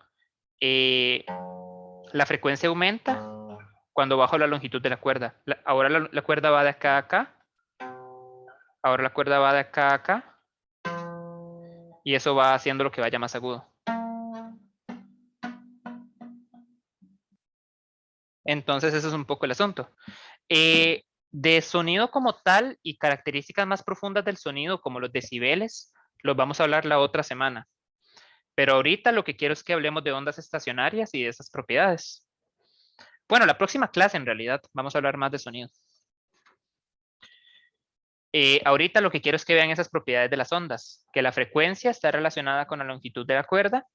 la frecuencia aumenta cuando bajo la longitud de la cuerda. Ahora la cuerda va de acá a acá. Ahora la cuerda va de acá a acá. Y eso va haciendo lo que vaya más agudo. Entonces, eso es un poco el asunto. De sonido como tal y características más profundas del sonido, como los decibeles, los vamos a hablar la otra semana. Pero ahorita lo que quiero es que hablemos de ondas estacionarias y de esas propiedades. Bueno, la próxima clase en realidad vamos a hablar más de sonido. Ahorita lo que quiero es que vean esas propiedades de las ondas, que la frecuencia está relacionada con la longitud de la cuerda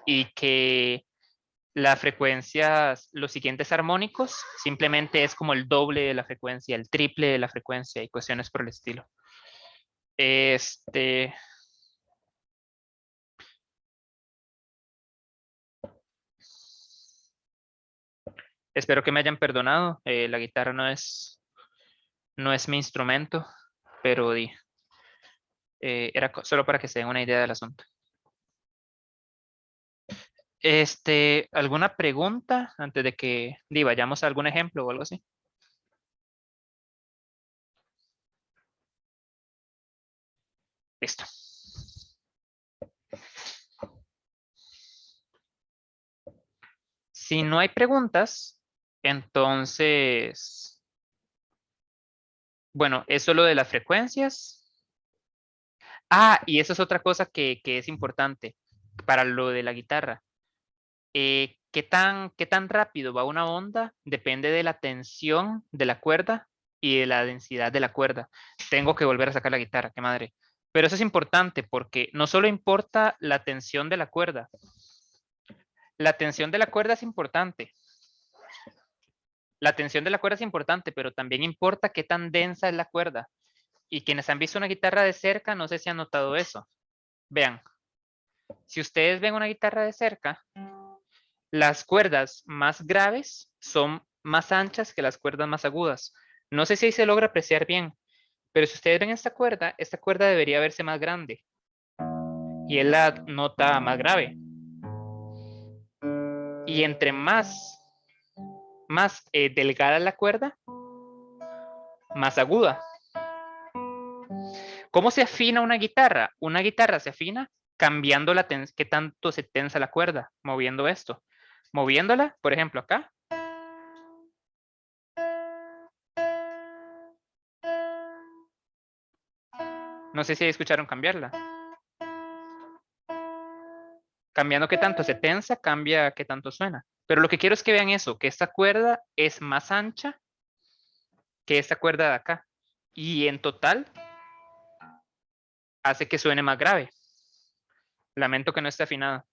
y que las frecuencias, los siguientes armónicos, simplemente es como el doble de la frecuencia, el triple de la frecuencia y cuestiones por el estilo. Espero que me hayan perdonado. La guitarra no es mi instrumento, pero era solo para que se den una idea del asunto. ¿Alguna pregunta antes de que vayamos a algún ejemplo o algo así? Listo. Si no hay preguntas, entonces, bueno, eso es lo de las frecuencias. Ah, y eso es otra cosa que es importante para lo de la guitarra. qué tan rápido va una onda depende de la tensión de la cuerda y de la densidad de la cuerda. Tengo que volver a sacar la guitarra, qué madre. Pero eso es importante porque no solo importa la tensión de la cuerda. La tensión de la cuerda es importante. La tensión de la cuerda es importante, pero también importa qué tan densa es la cuerda. Y quienes han visto una guitarra de cerca, no sé si han notado eso. Vean, si ustedes ven una guitarra de cerca, las cuerdas más graves son más anchas que las cuerdas más agudas. No sé si ahí se logra apreciar bien, pero si ustedes ven esta cuerda debería verse más grande. Y es la nota más grave. Y entre más delgada la cuerda, más aguda. ¿Cómo se afina una guitarra? Una guitarra se afina cambiando qué tanto se tensa la cuerda, moviendo esto. Moviéndola, por ejemplo, acá. No sé si escucharon cambiarla. Cambiando qué tanto se tensa, cambia qué tanto suena. Pero lo que quiero es que vean eso, que esta cuerda es más ancha que esta cuerda de acá. Y en total hace que suene más grave. Lamento que no esté afinada,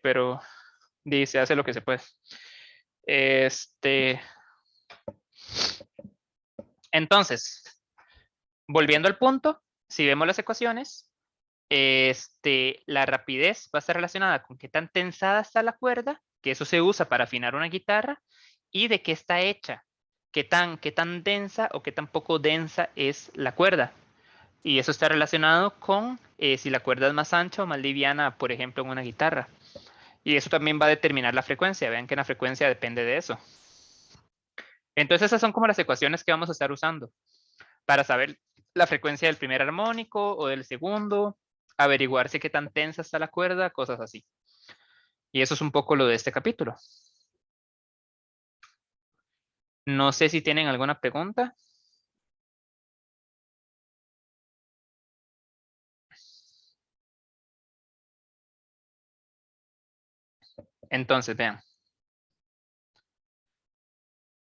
pero se hace lo que se puede. Entonces, volviendo al punto, si vemos las ecuaciones, la rapidez va a estar relacionada con qué tan tensada está la cuerda, que eso se usa para afinar una guitarra, y de qué está hecha, qué tan densa o qué tan poco densa es la cuerda. Y eso está relacionado con si la cuerda es más ancha o más liviana, por ejemplo, en una guitarra. Y eso también va a determinar la frecuencia. Vean que la frecuencia depende de eso. Entonces esas son como las ecuaciones que vamos a estar usando para saber la frecuencia del primer armónico o del segundo, averiguar si qué tan tensa está la cuerda, cosas así. Y eso es un poco lo de este capítulo. No sé si tienen alguna pregunta. Entonces, vean.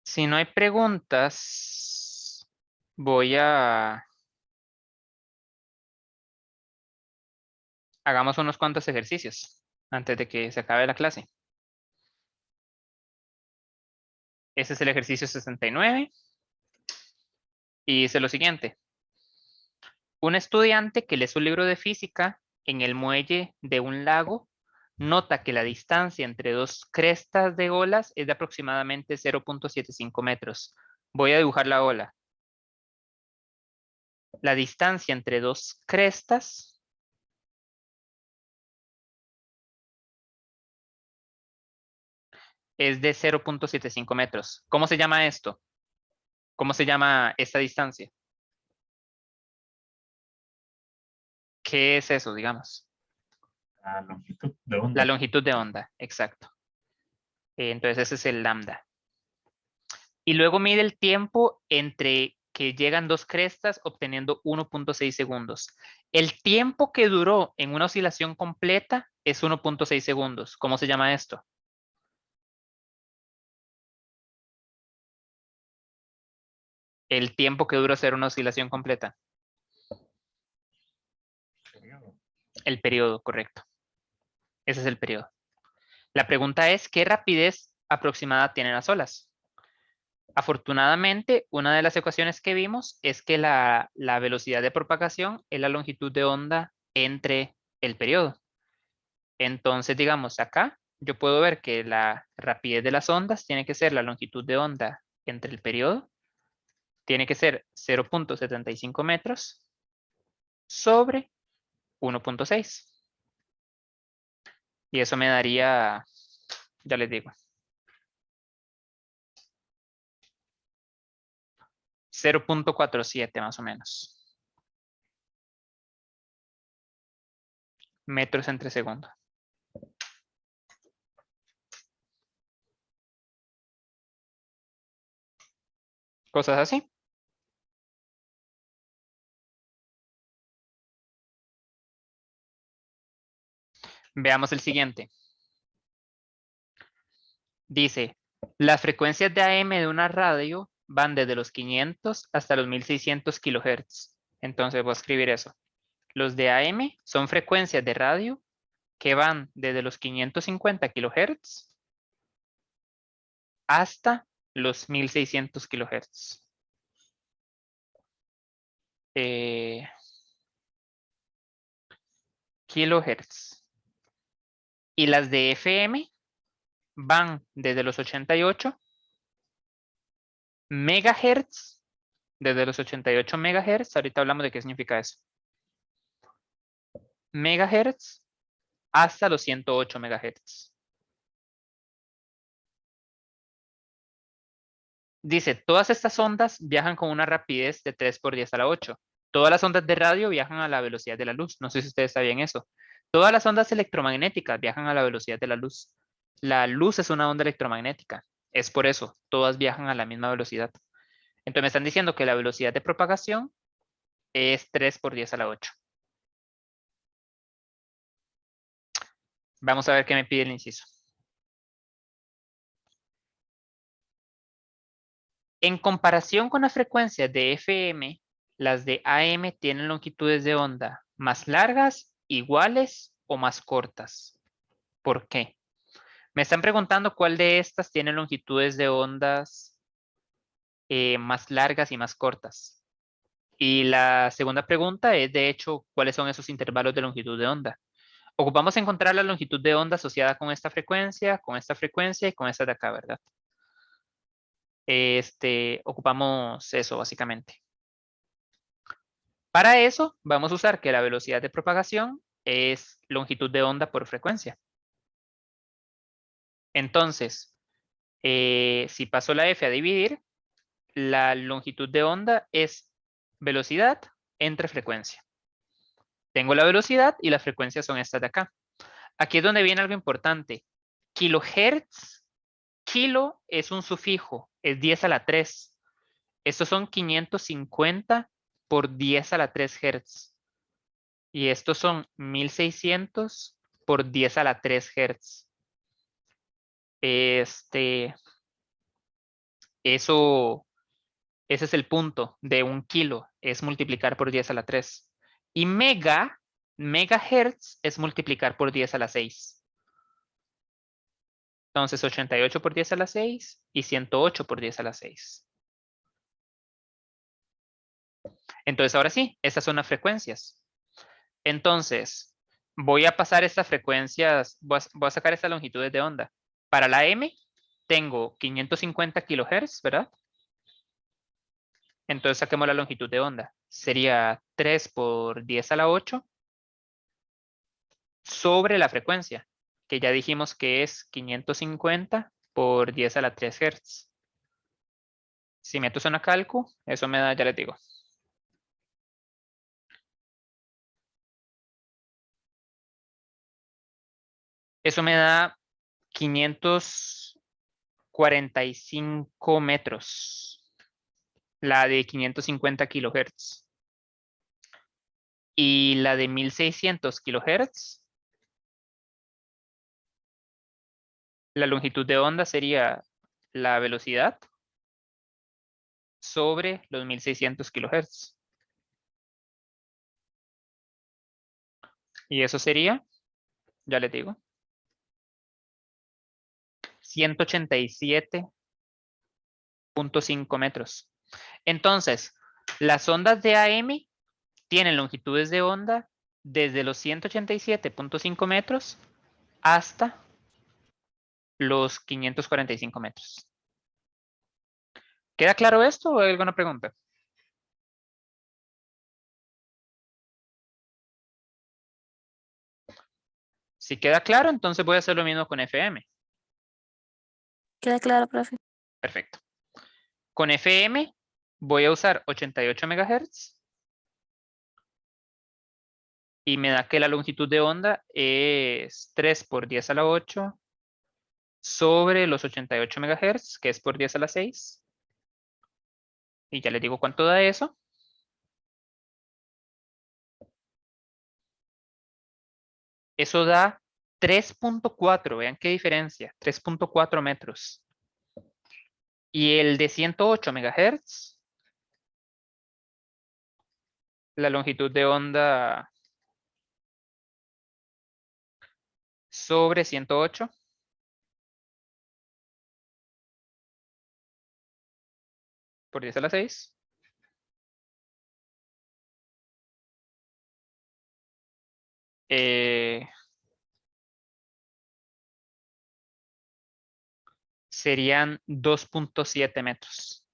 Si no hay preguntas, hagamos unos cuantos ejercicios antes de que se acabe la clase. Ese es el ejercicio 69. Y dice lo siguiente. Un estudiante que lee su libro de física en el muelle de un lago nota que la distancia entre dos crestas de olas es de aproximadamente 0.75 metros. Voy a dibujar la ola. La distancia entre dos crestas es de 0.75 metros. ¿Cómo se llama esto? ¿Cómo se llama esta distancia? ¿Qué es eso, digamos? La longitud de La onda. longitud de onda, exacto. Entonces ese es el lambda. Y luego mide el tiempo entre que llegan dos crestas obteniendo 1.6 segundos. El tiempo que duró en una oscilación completa es 1.6 segundos. ¿Cómo se llama esto? El tiempo que duró hacer una oscilación completa. El periodo, correcto. Ese es el periodo. La pregunta es, ¿qué rapidez aproximada tienen las olas? Afortunadamente, una de las ecuaciones que vimos es que la velocidad de propagación es la longitud de onda entre el periodo. Entonces, digamos, acá yo puedo ver que la rapidez de las ondas tiene que ser la longitud de onda entre el periodo, tiene que ser 0.75 metros sobre 1.6. Y eso me daría, ya les digo, 0.47 más o menos. Metros entre segundo. Cosas así. Veamos el siguiente. Dice, las frecuencias de AM de una radio van desde los 500 hasta los 1600 kilohertz. Entonces voy a escribir eso. Los de AM son frecuencias de radio que van desde los 550 kilohertz hasta los 1600 kilohertz. Kilohertz. Y las de FM van desde los 88 megahertz, desde los 88 megahertz, ahorita hablamos de qué significa eso. Megahertz hasta los 108 megahertz. Dice, todas estas ondas viajan con una rapidez de 3 por 10 a la 8. Todas las ondas de radio viajan a la velocidad de la luz. No sé si ustedes sabían eso. Todas las ondas electromagnéticas viajan a la velocidad de la luz. La luz es una onda electromagnética. Es por eso, todas viajan a la misma velocidad. Entonces me están diciendo que la velocidad de propagación es 3 por 10 a la 8. Vamos a ver qué me pide el inciso. En comparación con las frecuencias de FM, las de AM tienen longitudes de onda más largas, iguales o más cortas. ¿Por qué? Me están preguntando cuál de estas tiene longitudes de ondas más largas y más cortas. Y la segunda pregunta es, de hecho, ¿cuáles son esos intervalos de longitud de onda? Ocupamos encontrar la longitud de onda asociada con esta frecuencia y con esta de acá, ¿verdad? Ocupamos eso básicamente. Para eso vamos a usar que la velocidad de propagación es longitud de onda por frecuencia. Entonces, si paso la F a dividir, la longitud de onda es velocidad entre frecuencia. Tengo la velocidad y las frecuencias son estas de acá. Aquí es donde viene algo importante. Kilohertz, kilo es un sufijo, es 10 a la 3. Estos son 550 por 10 a la 3 Hz. Y estos son 1600 por 10 a la 3 Hz. Ese es el punto de un kilo, es multiplicar por 10 a la 3. Y megahertz es multiplicar por 10 a la 6. Entonces 88 por 10 a la 6 y 108 por 10 a la 6. Entonces ahora sí, estas son las frecuencias. Entonces, voy a pasar estas frecuencias, voy a sacar estas longitudes de onda. Para la M tengo 550 kilohertz, ¿verdad? Entonces saquemos la longitud de onda. Sería 3 por 10 a la 8 sobre la frecuencia, que ya dijimos que es 550 por 10 a la 3 Hz. Si meto eso en la calcu, eso me da, ya les digo. Eso me da 545 metros. La de 550 kilohertz. Y la de 1600 kilohertz, la longitud de onda sería la velocidad sobre los 1600 kilohertz. Y eso sería, ya les digo, 187.5 metros. Entonces, las ondas de AM tienen longitudes de onda desde los 187.5 metros hasta los 545 metros. ¿Queda claro esto o hay alguna pregunta? Si queda claro, entonces voy a hacer lo mismo con FM. Queda claro, profe. Perfecto. Con FM voy a usar 88 MHz y me da que la longitud de onda es 3 por 10 a la 8 sobre los 88 MHz, que es por 10 a la 6. Y ya les digo cuánto da eso. Eso da 3.4, vean qué diferencia, 3.4 metros. Y el de 108 megahertz, la longitud de onda sobre 108 por 10 a la 6. Serían 2.7 metros.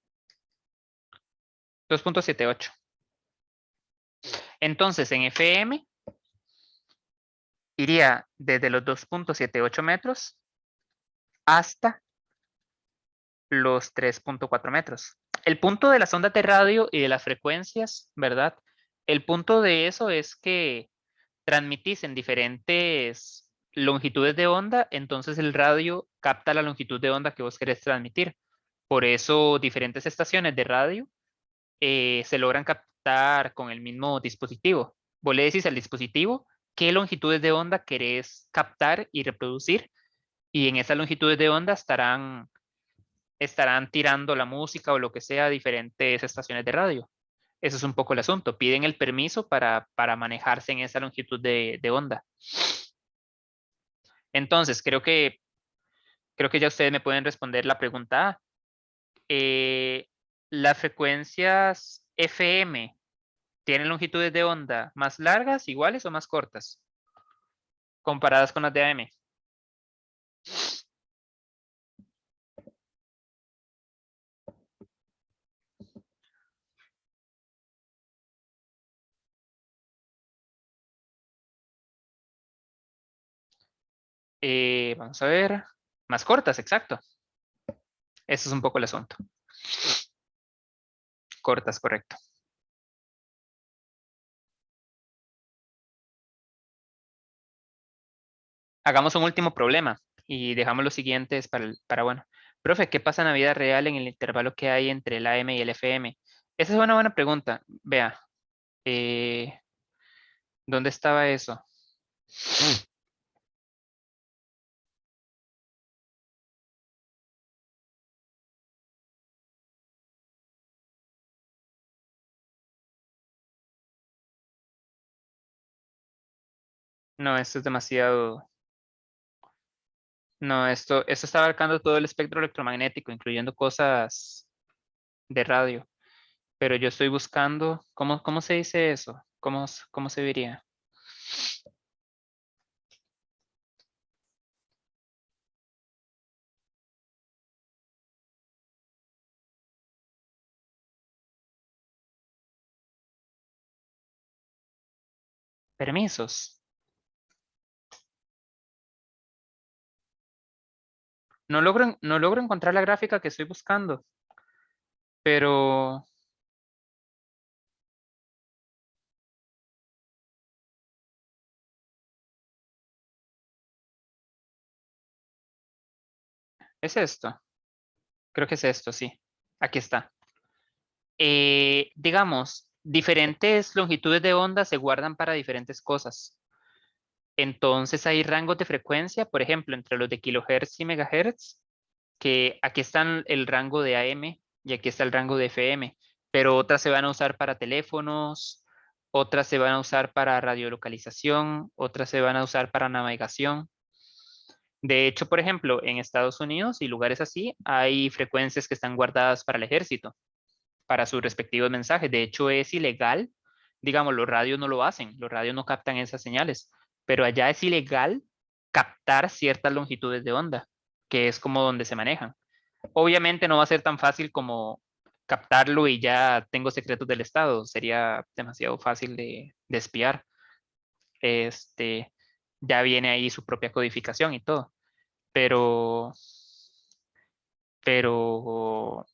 2.78. Entonces, en FM iría desde los 2.78 metros hasta los 3.4 metros. El punto de las ondas de radio y de las frecuencias, ¿verdad? El punto de eso es que transmitís en diferentes longitudes de onda, entonces el radio capta la longitud de onda que vos querés transmitir. Por eso diferentes estaciones de radio se logran captar con el mismo dispositivo. Vos le decís al dispositivo qué longitudes de onda querés captar y reproducir, y en esas longitudes de onda estarán tirando la música o lo que sea a diferentes estaciones de radio. Eso es un poco el asunto. Piden el permiso para manejarse en esa longitud de onda. Entonces, creo que ya ustedes me pueden responder la pregunta A. Las frecuencias FM tienen longitudes de onda más largas, iguales o más cortas comparadas con las de AM. Vamos a ver. Más cortas, exacto. Ese es un poco el asunto. Cortas, correcto. Hagamos un último problema y dejamos los siguientes para bueno. Profe, ¿qué pasa en la vida real en el intervalo que hay entre el AM y el FM? Esa es una buena pregunta. Vea, ¿dónde estaba eso? No, esto es demasiado. No, esto está abarcando todo el espectro electromagnético, incluyendo cosas de radio. Pero yo estoy buscando, ¿cómo se dice eso? ¿Cómo se diría? Permisos. No logro encontrar la gráfica que estoy buscando, pero es esto. Creo que es esto, sí. Aquí está. Digamos, diferentes longitudes de onda se guardan para diferentes cosas. Entonces hay rangos de frecuencia, por ejemplo, entre los de kilohertz y megahertz, que aquí están el rango de AM y aquí está el rango de FM, pero otras se van a usar para teléfonos, otras se van a usar para radiolocalización, otras se van a usar para navegación. De hecho, por ejemplo, en Estados Unidos y lugares así, hay frecuencias que están guardadas para el ejército, para sus respectivos mensajes. De hecho, es ilegal, digamos, los radios no lo hacen, los radios no captan esas señales, pero allá es ilegal captar ciertas longitudes de onda, que es como donde se manejan. Obviamente no va a ser tan fácil como captarlo y ya tengo secretos del Estado, sería demasiado fácil de espiar. Ya viene ahí su propia codificación y todo, pero, pero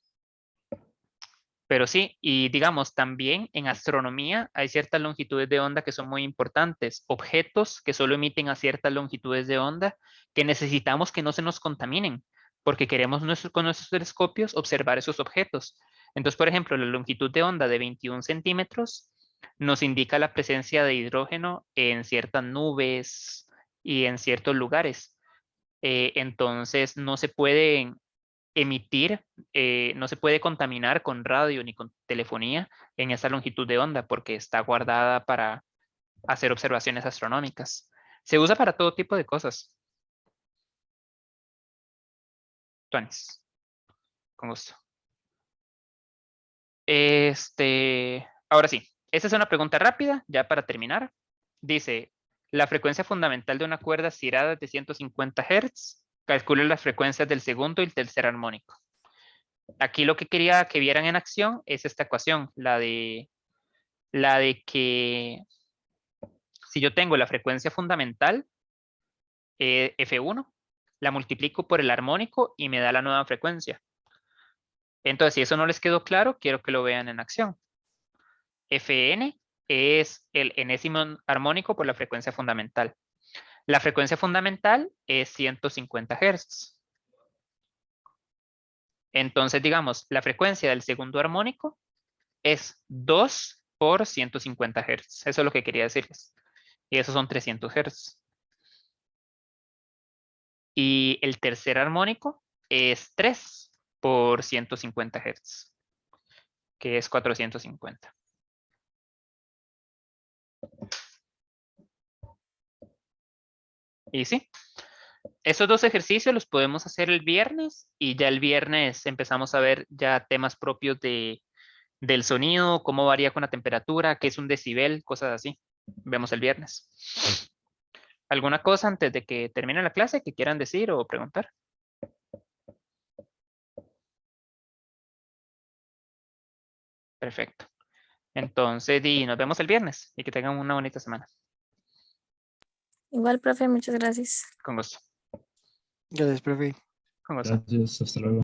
Pero sí, y digamos, también en astronomía hay ciertas longitudes de onda que son muy importantes, objetos que solo emiten a ciertas longitudes de onda que necesitamos que no se nos contaminen, porque queremos con nuestros telescopios observar esos objetos. Entonces, por ejemplo, la longitud de onda de 21 centímetros nos indica la presencia de hidrógeno en ciertas nubes, y en ciertos lugares. Entonces no se pueden emitir, no se puede contaminar con radio ni con telefonía en esa longitud de onda porque está guardada para hacer observaciones astronómicas. Se usa para todo tipo de cosas. Tuanis. Con gusto. Ahora sí, esta es una pregunta rápida, ya para terminar. Dice, la frecuencia fundamental de una cuerda estirada es de 150 Hz. Calcule las frecuencias del segundo y el tercer armónico. Aquí lo que quería que vieran en acción es esta ecuación, la de que si yo tengo la frecuencia fundamental, F1, la multiplico por el armónico y me da la nueva frecuencia. Entonces, si eso no les quedó claro, quiero que lo vean en acción. Fn es el enésimo armónico por la frecuencia fundamental. La frecuencia fundamental es 150 Hz. Entonces, digamos, la frecuencia del segundo armónico es 2 por 150 Hz. Eso es lo que quería decirles. Y esos son 300 Hz. Y el tercer armónico es 3 por 150 Hz, que es 450. Y sí, esos dos ejercicios los podemos hacer el viernes y ya el viernes empezamos a ver ya temas propios del sonido, cómo varía con la temperatura, qué es un decibel, cosas así. Vemos el viernes. ¿Alguna cosa antes de que termine la clase que quieran decir o preguntar? Perfecto. Entonces, nos vemos el viernes y que tengan una bonita semana. Igual, profe, muchas gracias. Con gusto. Gracias, profe. Con gusto. Gracias, hasta luego.